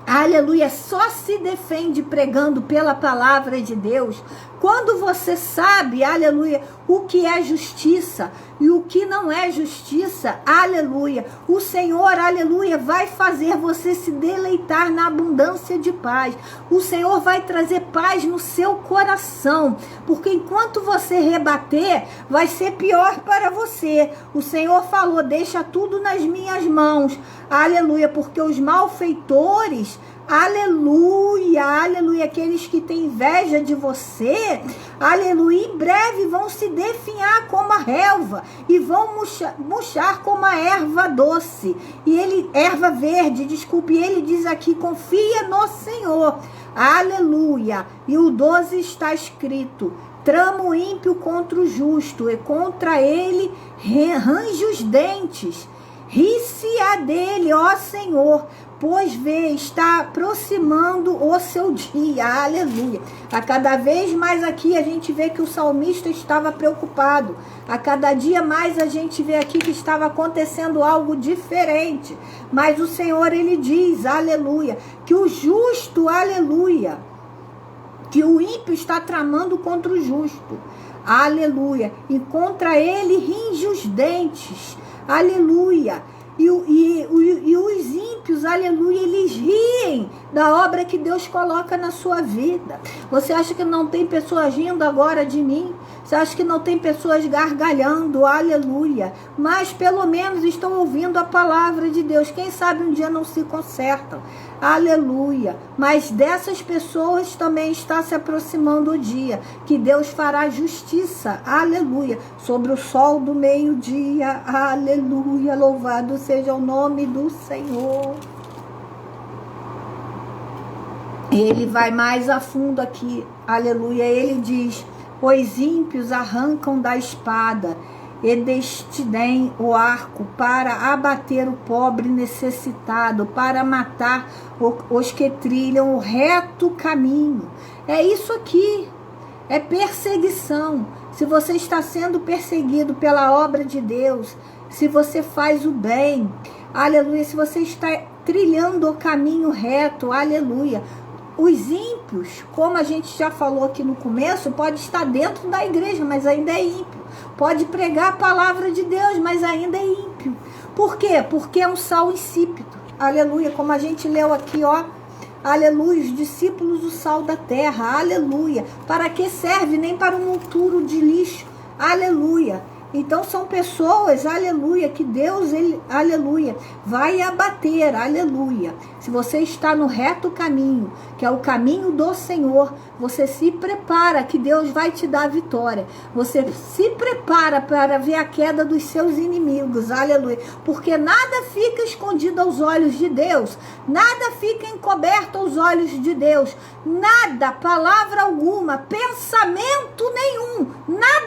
Speaker 1: aleluia, só se defende pregando pela palavra de Deus, quando você sabe, aleluia, o que é justiça, e o que não é justiça, aleluia. O Senhor, aleluia, vai fazer você se deleitar na abundância de paz. O Senhor vai trazer paz no seu coração, porque enquanto você rebater, vai ser pior para você. O Senhor falou, deixa tudo nas minhas mãos, aleluia, porque os malfeitores, aleluia, aleluia, aqueles que têm inveja de você, aleluia, em breve vão se definhar como a relva e vão murchar como a erva doce, erva verde, desculpe, ele diz aqui, confia no Senhor, aleluia, e o 12 está escrito, trama o ímpio contra o justo, e contra ele range os dentes, ri-se-á dele, ó Senhor, pois vê, está aproximando o seu dia, aleluia. A cada vez mais aqui a gente vê que o salmista estava preocupado, a cada dia mais a gente vê aqui que estava acontecendo algo diferente, mas o Senhor, ele diz, aleluia, que o justo, aleluia, que o ímpio está tramando contra o justo, aleluia, e contra ele ringe os dentes, aleluia. E os ímpios, aleluia, eles riem da obra que Deus coloca na sua vida. Você acha que não tem pessoas rindo agora de mim? Você acha que não tem pessoas gargalhando? Aleluia. Mas pelo menos estão ouvindo a palavra de Deus. Quem sabe um dia não se consertam. Aleluia. Mas dessas pessoas também está se aproximando o dia que Deus fará justiça. Aleluia. Sobre o sol do meio-dia. Aleluia. Louvado seja o nome do Senhor. Ele vai mais a fundo aqui. Aleluia. Ele diz, os ímpios arrancam da espada e destinem o arco para abater o pobre necessitado, para matar os que trilham o reto caminho. É isso aqui, é perseguição. Se você está sendo perseguido pela obra de Deus, se você faz o bem, aleluia, se você está trilhando o caminho reto, aleluia. Os ímpios, como a gente já falou aqui no começo, pode estar dentro da igreja, mas ainda é ímpio. Pode pregar a palavra de Deus, mas ainda é ímpio. Por quê? Porque é um sal insípido. Aleluia, como a gente leu aqui, ó. Aleluia, os discípulos do sal da terra. Aleluia. Para que serve? Nem para um monturo de lixo. Aleluia. Então são pessoas, aleluia, que Deus, ele, aleluia, vai abater, aleluia. Se você está no reto caminho, que é o caminho do Senhor, você se prepara que Deus vai te dar a vitória. Você se prepara para ver a queda dos seus inimigos, aleluia. Porque nada fica escondido aos olhos de Deus, nada fica encoberto aos olhos de Deus, nada, palavra alguma, pensamento nenhum, nada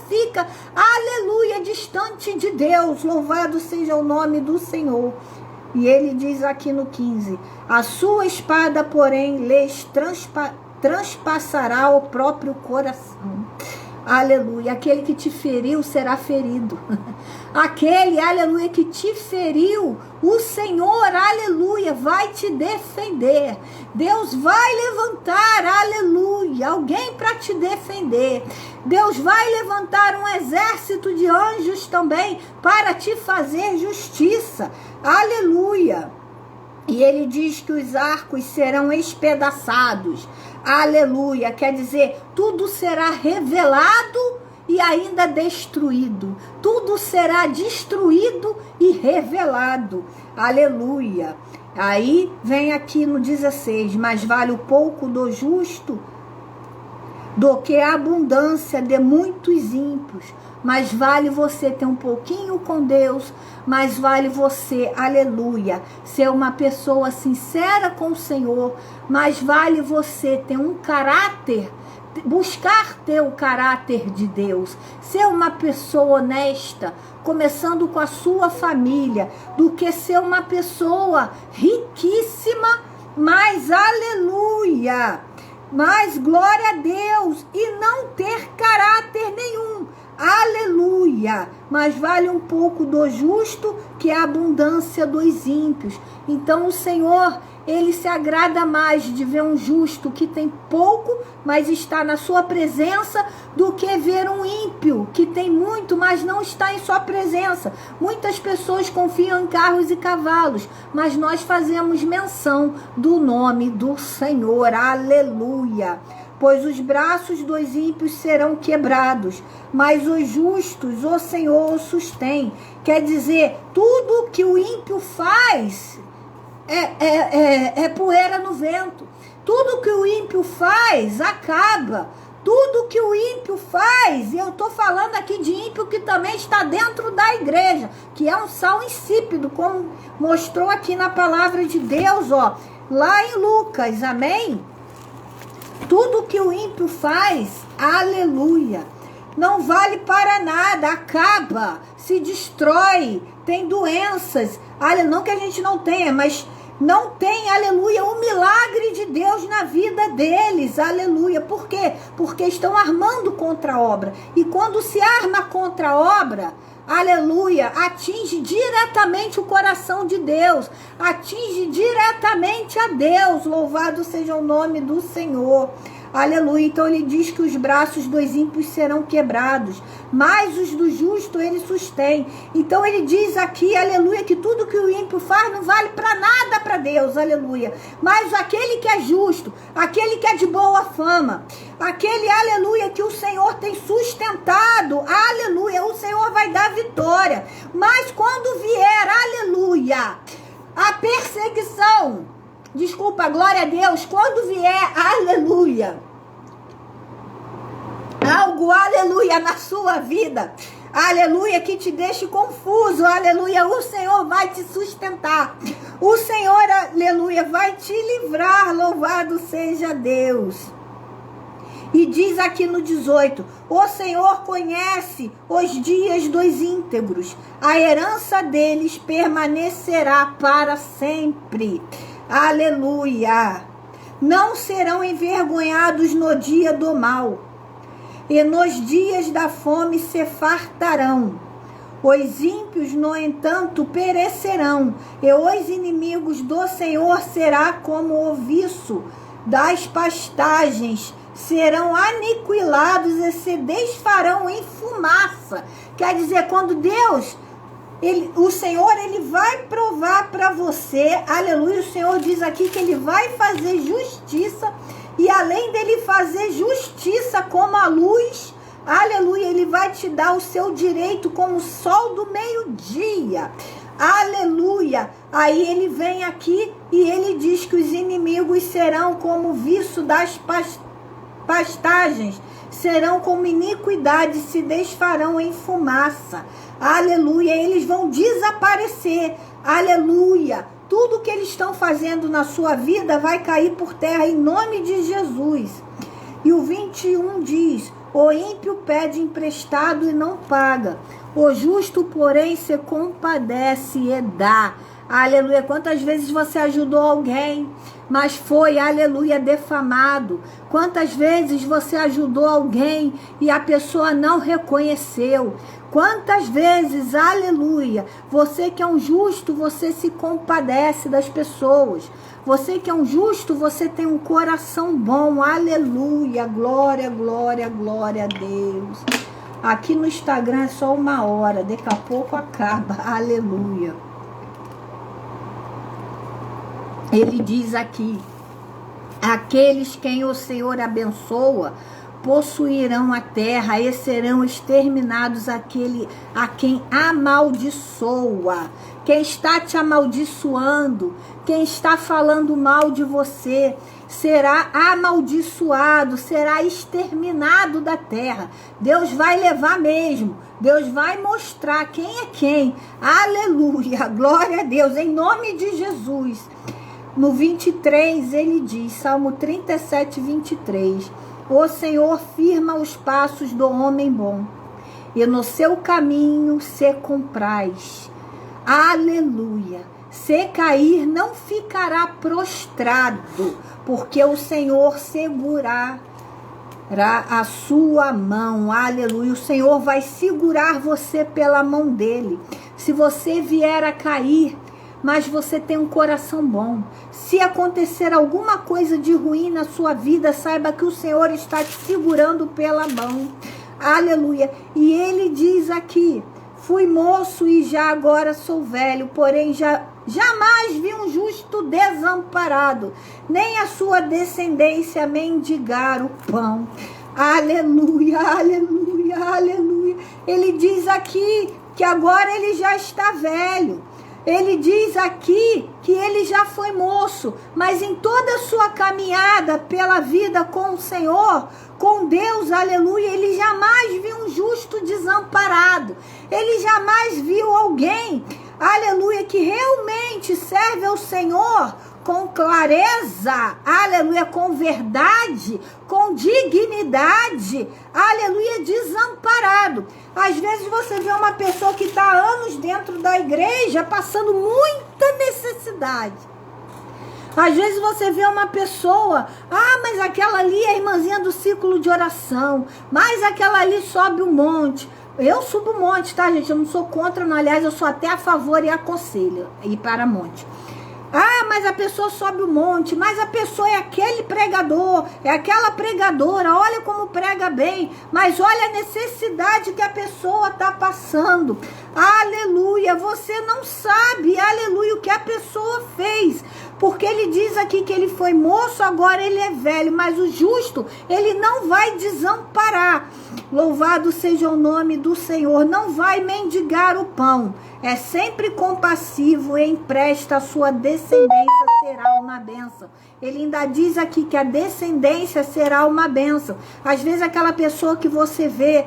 Speaker 1: fica, aleluia, distante de Deus. Louvado seja o nome do Senhor. E ele diz aqui no 15, a sua espada, porém, lhes transpassará o próprio coração. Aleluia, aquele que te feriu será ferido. Aquele, aleluia, que te feriu, o Senhor, aleluia, vai te defender. Deus vai levantar, aleluia, alguém para te defender. Deus vai levantar um exército de anjos também para te fazer justiça. Aleluia. E ele diz que os arcos serão espedaçados. Aleluia. Quer dizer, tudo será revelado e ainda destruído. Tudo será destruído e revelado. Aleluia. Aí vem aqui no 16, mas vale o pouco do justo do que a abundância de muitos ímpios. Mas vale você ter um pouquinho com Deus, mas vale você, aleluia, ser uma pessoa sincera com o Senhor, mas vale você ter um caráter, buscar ter o caráter de Deus, ser uma pessoa honesta, começando com a sua família, do que ser uma pessoa riquíssima, mas aleluia, mas glória a Deus, e não ter caráter nenhum. aleluia, mas vale um pouco do justo que a abundância dos ímpios. Então o Senhor, ele se agrada mais de ver um justo que tem pouco, mas está na sua presença, do que ver um ímpio que tem muito, mas não está em sua presença. Muitas pessoas confiam em carros e cavalos, mas nós fazemos menção do nome do Senhor, aleluia. Pois os braços dos ímpios serão quebrados, mas os justos o Senhor os sustém. Quer dizer, tudo que o ímpio faz é poeira no vento. Tudo que o ímpio faz acaba. Tudo que o ímpio faz, e eu estou falando aqui de ímpio que também está dentro da igreja, que é um sal insípido, como mostrou aqui na palavra de Deus, ó, lá em Lucas, amém? Tudo que o ímpio faz, aleluia, não vale para nada, acaba, se destrói, tem doenças, não que a gente não tenha, mas não tem, aleluia, o milagre de Deus na vida deles, aleluia. Por quê? Porque estão armando contra a obra, e quando se arma contra a obra, aleluia, atinge diretamente o coração de Deus, atinge diretamente a Deus, louvado seja o nome do Senhor, aleluia. Então ele diz que os braços dos ímpios serão quebrados, mas os do justo ele sustém. Então ele diz aqui, aleluia, que tudo que o ímpio faz não vale para nada para Deus, aleluia, mas aquele que é justo, aquele que é de boa fama, aquele, aleluia, que o Senhor tem sustentado, aleluia, o Senhor vai dar vitória. Mas quando vier, aleluia, a perseguição, desculpa, glória a Deus, quando vier, aleluia, algo, aleluia, na sua vida, aleluia, que te deixe confuso, aleluia, o Senhor vai te sustentar, o Senhor, aleluia, vai te livrar, louvado seja Deus. E diz aqui no 18, o Senhor conhece os dias dos íntegros, a herança deles permanecerá para sempre. Aleluia! Não serão envergonhados no dia do mal, e nos dias da fome se fartarão. Os ímpios, no entanto, perecerão, e os inimigos do Senhor será como o viço das pastagens, serão aniquilados e se desfarão em fumaça. Quer dizer, quando Deus, o Senhor, ele vai provar para você, aleluia, o Senhor diz aqui que ele vai fazer justiça, e além dele fazer justiça como a luz, aleluia, ele vai te dar o seu direito como o sol do meio-dia, aleluia. Aí ele vem aqui e ele diz que os inimigos serão como o viço das pastagens, serão como iniquidade, se desfarão em fumaça, aleluia, eles vão desaparecer, aleluia, tudo que eles estão fazendo na sua vida vai cair por terra em nome de Jesus. E o 21 diz, o ímpio pede emprestado e não paga, o justo, porém, se compadece e dá. Aleluia. Quantas vezes você ajudou alguém, mas foi, aleluia, defamado? Quantas vezes você ajudou alguém e a pessoa não reconheceu? Quantas vezes, aleluia, você que é um justo, você se compadece das pessoas. Você que é um justo, você tem um coração bom, aleluia, glória, glória, glória a Deus. Aqui no Instagram é só 1 hora, daqui a pouco acaba, aleluia. Ele diz aqui, aqueles quem o Senhor abençoa, possuirão a terra e serão exterminados aquele a quem amaldiçoa. Quem está te amaldiçoando, quem está falando mal de você, será amaldiçoado, será exterminado da terra. Deus vai levar mesmo, Deus vai mostrar quem é quem. Aleluia, glória a Deus, em nome de Jesus. No 23 ele diz, Salmo 37, 23, o Senhor firma os passos do homem bom, e no seu caminho se compraz. Aleluia. Se cair, não ficará prostrado, porque o Senhor a sua mão, aleluia. O Senhor vai segurar você pela mão dele. Se você vier a cair, mas você tem um coração bom, se acontecer alguma coisa de ruim na sua vida, saiba que o Senhor está te segurando pela mão, aleluia. E ele diz aqui: fui moço e já agora sou velho, porém jamais vi um justo desamparado, nem a sua descendência mendigar o pão. Aleluia, aleluia, aleluia. Ele diz aqui que agora ele já está velho. Ele diz aqui que ele já foi moço, mas em toda a sua caminhada pela vida com o Senhor, com Deus, aleluia, ele jamais viu um justo desamparado. Ele jamais viu alguém, aleluia, que realmente serve ao Senhor com clareza, aleluia, com verdade, com dignidade, aleluia, desamparado. Às vezes você vê uma pessoa que está há anos dentro da igreja passando muita necessidade. Às vezes você vê uma pessoa, mas aquela ali é a irmãzinha do círculo de oração, mas aquela ali sobe um monte. Eu subo um monte, tá, gente? Eu não sou contra, não. Aliás, eu sou até a favor e aconselho ir para monte. Mas a pessoa sobe o monte, mas a pessoa é aquele pregador, é aquela pregadora, olha como prega bem, mas olha a necessidade que a pessoa está passando, aleluia, você não sabe, aleluia, o que a pessoa fez, porque ele diz aqui que ele foi moço, agora ele é velho, mas o justo, ele não vai desamparar. Louvado seja o nome do Senhor, não vai mendigar o pão, é sempre compassivo e empresta a sua descendência, será uma bênção. Ele ainda diz aqui que a descendência será uma bênção. Às vezes aquela pessoa que você vê,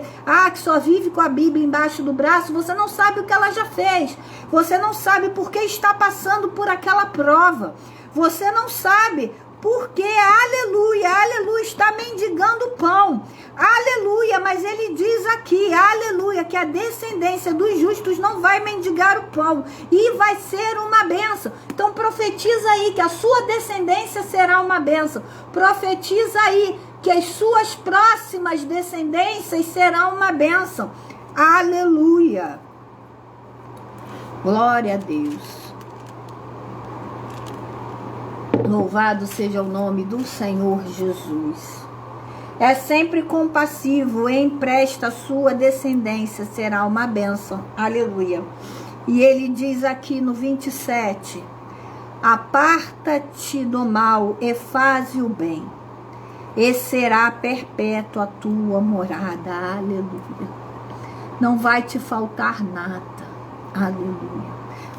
Speaker 1: que só vive com a Bíblia embaixo do braço, você não sabe o que ela já fez, você não sabe por que está passando por aquela prova, você não sabe porque, aleluia, aleluia, está mendigando pão, aleluia, mas ele diz aqui, aleluia, que a descendência dos justos não vai mendigar o pão e vai ser uma bênção. Então profetiza aí que a sua descendência será uma bênção, profetiza aí que as suas próximas descendências serão uma bênção, aleluia, glória a Deus. Louvado seja o nome do Senhor Jesus. É sempre compassivo e empresta a sua descendência, será uma bênção. Aleluia. E ele diz aqui no 27, aparta-te do mal e faze o bem, e será perpétua a tua morada. Aleluia. Não vai te faltar nada. Aleluia.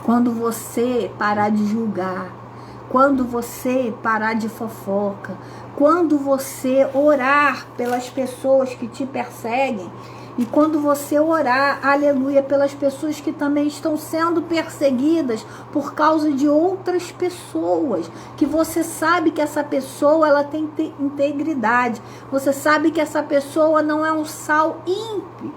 Speaker 1: Quando você parar de julgar, quando você parar de fofoca, quando você orar pelas pessoas que te perseguem, e quando você orar, aleluia, pelas pessoas que também estão sendo perseguidas por causa de outras pessoas, que você sabe que essa pessoa ela tem integridade, você sabe que essa pessoa não é um sal ímpio,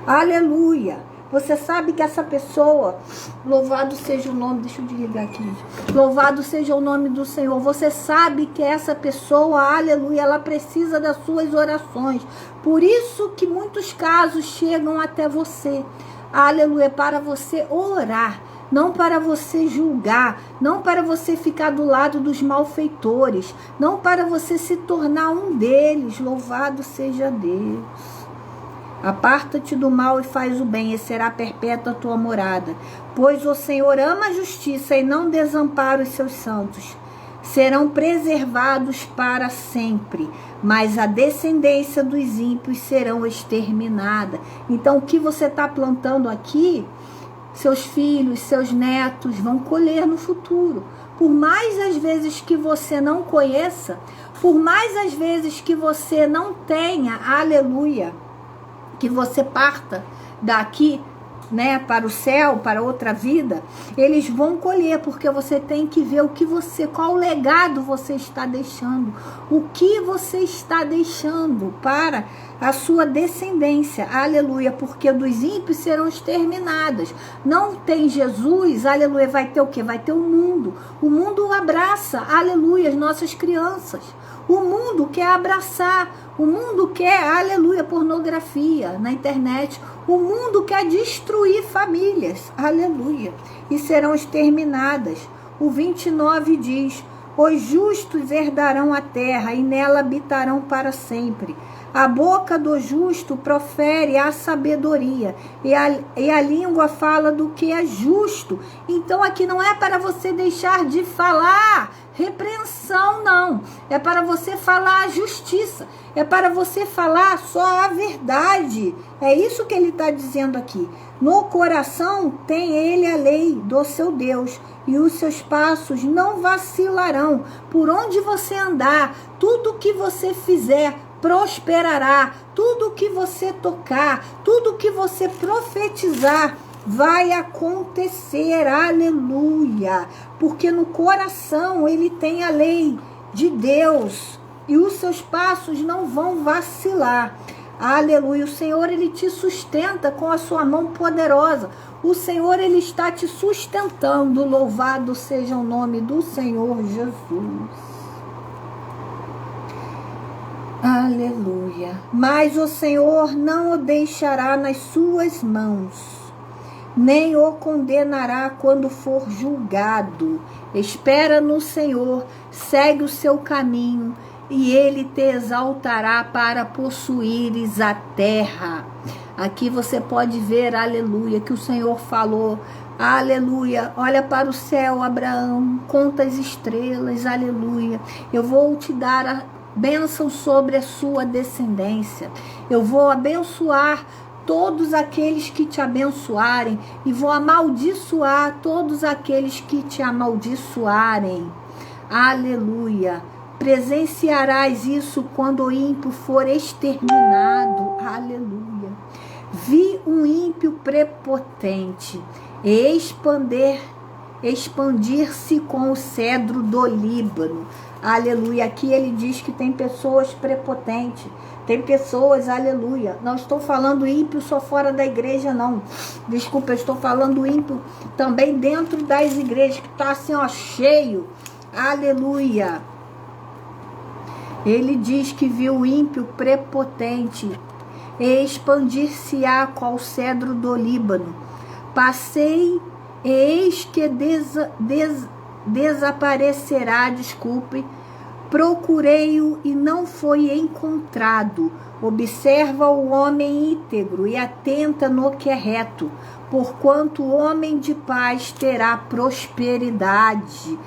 Speaker 1: aleluia. Você sabe que essa pessoa, louvado seja o nome, deixa eu desligar aqui, louvado seja o nome do Senhor, você sabe que essa pessoa, aleluia, ela precisa das suas orações, por isso que muitos casos chegam até você, aleluia, para você orar, não para você julgar, não para você ficar do lado dos malfeitores, não para você se tornar um deles, louvado seja Deus. Aparta-te do mal e faz o bem, e será perpétua a tua morada. Pois o Senhor ama a justiça e não desampara os seus santos. Serão preservados para sempre, mas a descendência dos ímpios serão exterminada. Então, o que você está plantando aqui, seus filhos, seus netos vão colher no futuro. Por mais às vezes que você não conheça, por mais às vezes que você não tenha, aleluia, que você parta daqui né, para o céu, para outra vida, eles vão colher, porque você tem que ver qual legado você está deixando, o que você está deixando para a sua descendência, aleluia, porque dos ímpios serão exterminadas. Não tem Jesus, aleluia, vai ter o quê? Vai ter o mundo abraça, aleluia, as nossas crianças. O mundo quer abraçar, o mundo quer, aleluia, pornografia na internet. O mundo quer destruir famílias, aleluia, e serão exterminadas. O 29 diz: os justos herdarão a terra e nela habitarão para sempre. A boca do justo profere a sabedoria e a língua fala do que é justo. Então aqui não é para você deixar de falar repreensão, não. É para você falar a justiça. É para você falar só a verdade. É isso que ele está dizendo aqui. No coração tem ele a lei do seu Deus e os seus passos não vacilarão. Por onde você andar, tudo que você fizer prosperará, tudo que você tocar, tudo que você profetizar vai acontecer, aleluia, porque no coração ele tem a lei de Deus e os seus passos não vão vacilar, aleluia. O Senhor, ele te sustenta com a sua mão poderosa, o Senhor, ele está te sustentando, louvado seja o nome do Senhor Jesus. Aleluia. Mas o Senhor não o deixará nas suas mãos, nem o condenará quando for julgado. Espera no Senhor, segue o seu caminho, e ele te exaltará para possuíres a terra. Aqui você pode ver, aleluia, que o Senhor falou, aleluia, olha para o céu, Abraão, conta as estrelas, aleluia. Eu vou te dar a bênção sobre a sua descendência. Eu vou abençoar todos aqueles que te abençoarem e vou amaldiçoar todos aqueles que te amaldiçoarem. Aleluia. Presenciarás isso quando o ímpio for exterminado. Aleluia. Vi um ímpio prepotente expandir-se com o cedro do Líbano. Aleluia. Aqui ele diz que tem pessoas prepotentes. Tem pessoas, aleluia. Não estou falando ímpio só fora da igreja, não. Desculpa, eu estou falando ímpio também dentro das igrejas, que está assim, ó, cheio. Aleluia. Ele diz que viu o ímpio prepotente expandir-se-á qual cedro do Líbano. Passei e eis que desaparecerá, desculpe, procurei-o e não foi encontrado. Observa o homem íntegro e atenta no que é reto, porquanto o homem de paz terá prosperidade.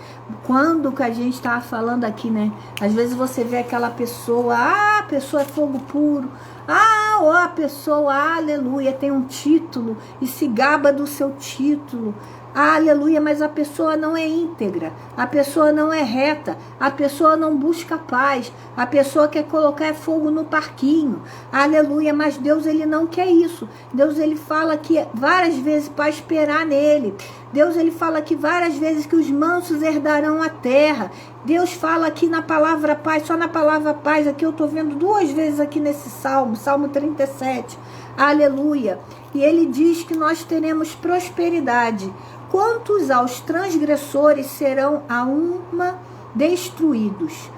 Speaker 1: Quando que a gente estava falando aqui, né? Às vezes você vê aquela pessoa, a pessoa é fogo puro, a pessoa, aleluia, tem um título e se gaba do seu título. Aleluia, mas a pessoa não é íntegra, a pessoa não é reta, a pessoa não busca paz, a pessoa quer colocar fogo no parquinho, aleluia, mas Deus, ele não quer isso. Deus, ele fala que várias vezes para esperar nele. Deus, ele fala que várias vezes que os mansos herdarão a terra. Deus fala aqui na palavra paz, só na palavra paz, aqui eu estou vendo 2 vezes aqui nesse salmo, Salmo 37, aleluia, e ele diz que nós teremos prosperidade. Quantos aos transgressores serão a uma destruídos?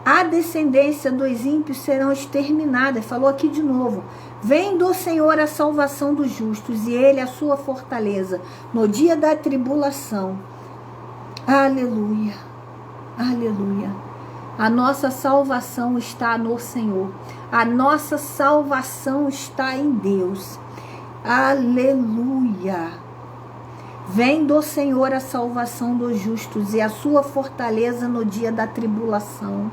Speaker 1: A descendência dos ímpios serão exterminadas. Falou aqui de novo. Vem do Senhor a salvação dos justos, e ele a sua fortaleza no dia da tribulação. Aleluia, aleluia. A nossa salvação está no Senhor. A nossa salvação está em Deus. Aleluia. Vem do Senhor a salvação dos justos e a sua fortaleza no dia da tribulação.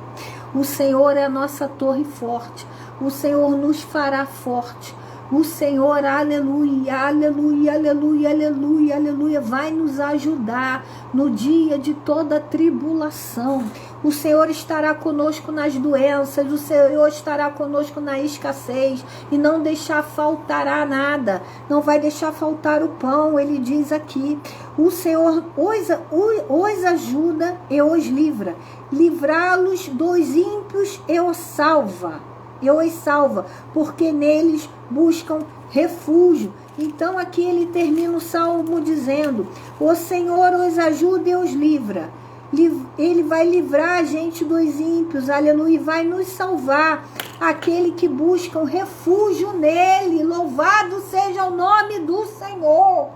Speaker 1: O Senhor é a nossa torre forte. O Senhor nos fará forte. O Senhor, aleluia, aleluia, aleluia, aleluia, aleluia, vai nos ajudar no dia de toda tribulação. O Senhor estará conosco nas doenças, o Senhor estará conosco na escassez e não deixar faltará nada, não vai deixar faltar o pão, ele diz aqui. O Senhor os ajuda e os livra, livrá-los dos ímpios e os salva, porque neles buscam refúgio. Então aqui ele termina o salmo dizendo: o Senhor os ajuda e os livra. Ele vai livrar a gente dos ímpios, aleluia, e vai nos salvar, aquele que busca um refúgio nele. Louvado seja o nome do Senhor.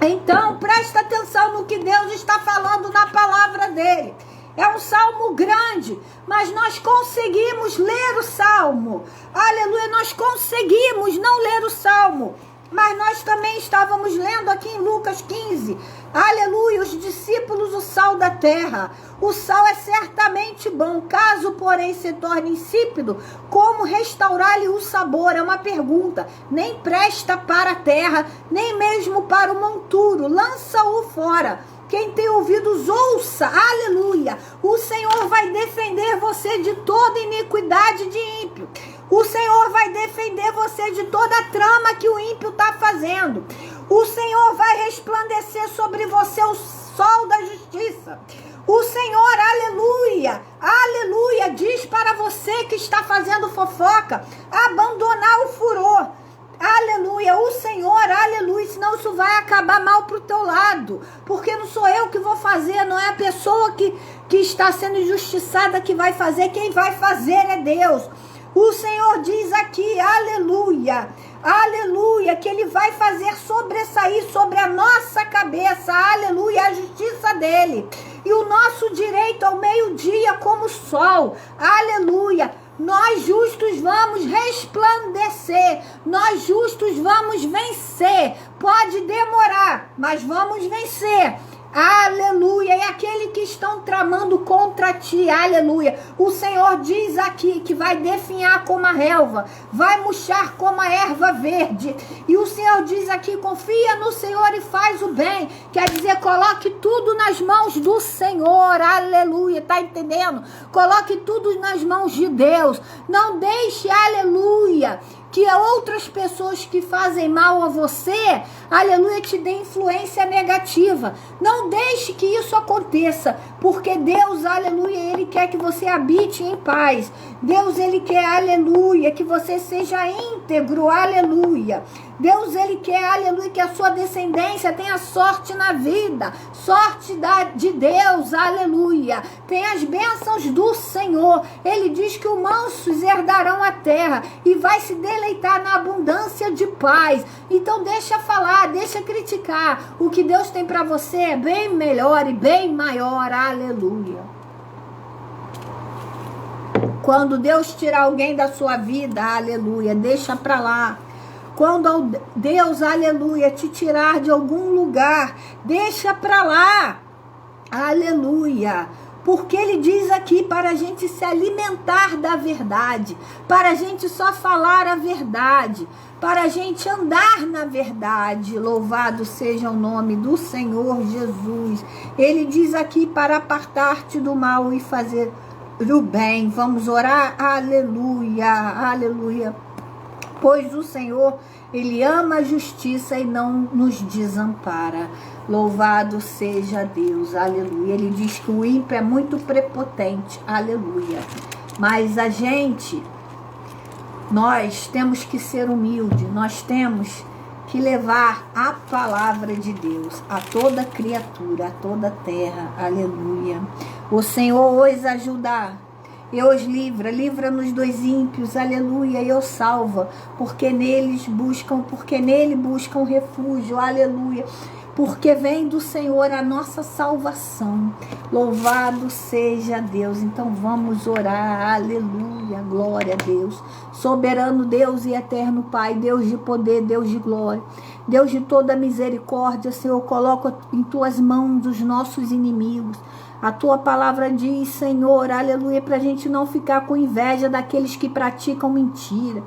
Speaker 1: Então, presta atenção no que Deus está falando na palavra dele. É um salmo grande, mas nós conseguimos ler o salmo. Aleluia, nós conseguimos não ler o salmo. Mas nós também estávamos lendo aqui em Lucas 15. Aleluia, os discípulos, o sal da terra. O sal é certamente bom. Caso, porém, se torne insípido, como restaurar-lhe o sabor? É uma pergunta. Nem presta para a terra, nem mesmo para o monturo. Lança-o fora. Quem tem ouvidos, ouça. Aleluia. O Senhor vai defender você de toda iniquidade de ímpio. O Senhor vai defender você de toda a trama que o ímpio está fazendo. O Senhor vai resplandecer sobre você o sol da justiça. O Senhor, aleluia, aleluia, diz para você que está fazendo fofoca, abandonar o furor. Aleluia, o Senhor, aleluia, senão isso vai acabar mal para o teu lado, porque não sou eu que vou fazer, não é a pessoa que está sendo injustiçada que vai fazer, quem vai fazer é Deus. O Senhor diz aqui, aleluia, aleluia, que ele vai fazer sobressair sobre a nossa cabeça, aleluia, a justiça dele, e o nosso direito ao meio-dia como sol, aleluia. Nós justos vamos resplandecer, nós justos vamos vencer, pode demorar, mas vamos vencer. Aleluia, e aquele que estão tramando contra ti, aleluia, o Senhor diz aqui que vai definhar como a relva, vai murchar como a erva verde, e o Senhor diz aqui, confia no Senhor e faz o bem, quer dizer, coloque tudo nas mãos do Senhor, aleluia, tá entendendo? Coloque tudo nas mãos de Deus, não deixe, aleluia, que outras pessoas que fazem mal a você, aleluia, te dê influência negativa. Não deixe que isso aconteça, porque Deus, aleluia, ele quer que você habite em paz. Deus, ele quer, aleluia, que você seja íntegro, aleluia. Deus, ele quer, aleluia, que a sua descendência tenha sorte na vida, sorte de Deus, aleluia. Tem as bênçãos do Senhor. Ele diz que os mansos herdarão a terra e vai se deleitar na abundância de paz. Então deixa falar, deixa criticar. O que Deus tem para você é bem melhor e bem maior, aleluia. Quando Deus tirar alguém da sua vida, aleluia, deixa para lá. Quando Deus, aleluia, te tirar de algum lugar, deixa para lá, aleluia, porque ele diz aqui para a gente se alimentar da verdade, para a gente só falar a verdade, para a gente andar na verdade. Louvado seja o nome do Senhor Jesus. Ele diz aqui para apartar-te do mal e fazer o bem. Vamos orar, aleluia, aleluia. Pois o Senhor, ele ama a justiça e não nos desampara. Louvado seja Deus, aleluia. Ele diz que o ímpio é muito prepotente, aleluia. Mas a gente, nós temos que ser humilde, nós temos que levar a palavra de Deus a toda criatura, a toda terra, aleluia. O Senhor os ajudará. E os livra-nos dos ímpios, aleluia, e os salva, porque nele buscam refúgio, aleluia, porque vem do Senhor a nossa salvação. Louvado seja Deus. Então vamos orar, aleluia, glória a Deus. Soberano Deus e eterno Pai, Deus de poder, Deus de glória, Deus de toda misericórdia, Senhor, coloca em tuas mãos os nossos inimigos. A tua palavra diz, Senhor, aleluia, para a gente não ficar com inveja daqueles que praticam mentira.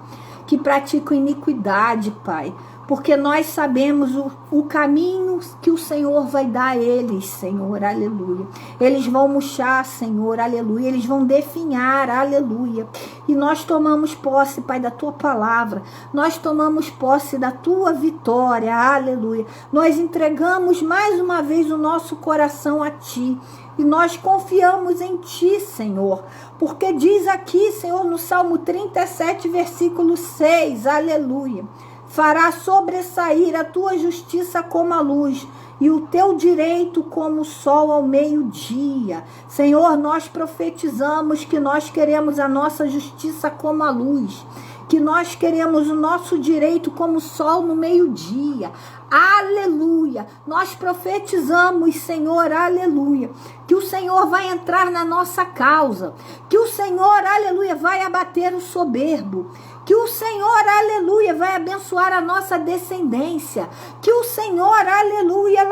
Speaker 1: que praticam iniquidade, Pai. Porque nós sabemos o caminho que o Senhor vai dar a eles, Senhor, aleluia. Eles vão murchar, Senhor, aleluia. Eles vão definhar, aleluia. E nós tomamos posse, Pai, da Tua palavra. Nós tomamos posse da Tua vitória, aleluia. Nós entregamos mais uma vez o nosso coração a Ti. E nós confiamos em Ti, Senhor. Porque diz aqui, Senhor, no Salmo 37, versículo 6, aleluia. Fará sobressair a tua justiça como a luz e o teu direito como o sol ao meio-dia. Senhor, nós profetizamos que nós queremos a nossa justiça como a luz, que nós queremos o nosso direito como o sol no meio-dia. Aleluia! Nós profetizamos, Senhor, aleluia, que o Senhor vai entrar na nossa causa, que o Senhor, aleluia, vai abater o soberbo, que o Senhor, aleluia, vai abençoar a nossa descendência, que o Senhor, aleluia,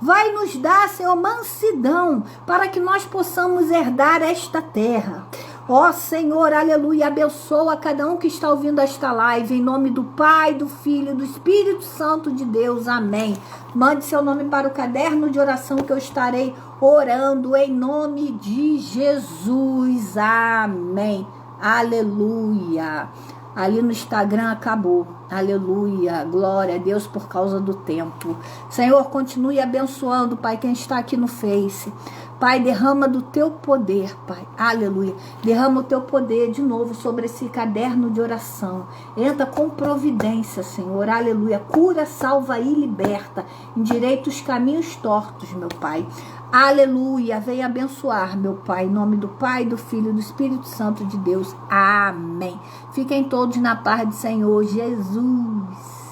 Speaker 1: vai nos dar, Senhor, mansidão, para que nós possamos herdar esta terra. Ó Senhor, aleluia, abençoa cada um que está ouvindo esta live, em nome do Pai, do Filho e do Espírito Santo de Deus, amém. Mande seu nome para o caderno de oração que eu estarei orando em nome de Jesus, amém. Aleluia. Ali no Instagram acabou. Aleluia. Glória a Deus por causa do tempo. Senhor, continue abençoando, Pai, quem está aqui no Face. Pai, derrama do teu poder, Pai. Aleluia. Derrama o teu poder de novo sobre esse caderno de oração. Entra com providência, Senhor. Aleluia. Cura, salva e liberta. Endireita os caminhos tortos, meu Pai. Aleluia. Venha abençoar, meu Pai. Em nome do Pai, do Filho e do Espírito Santo de Deus. Amém. Fiquem todos na paz do Senhor Jesus.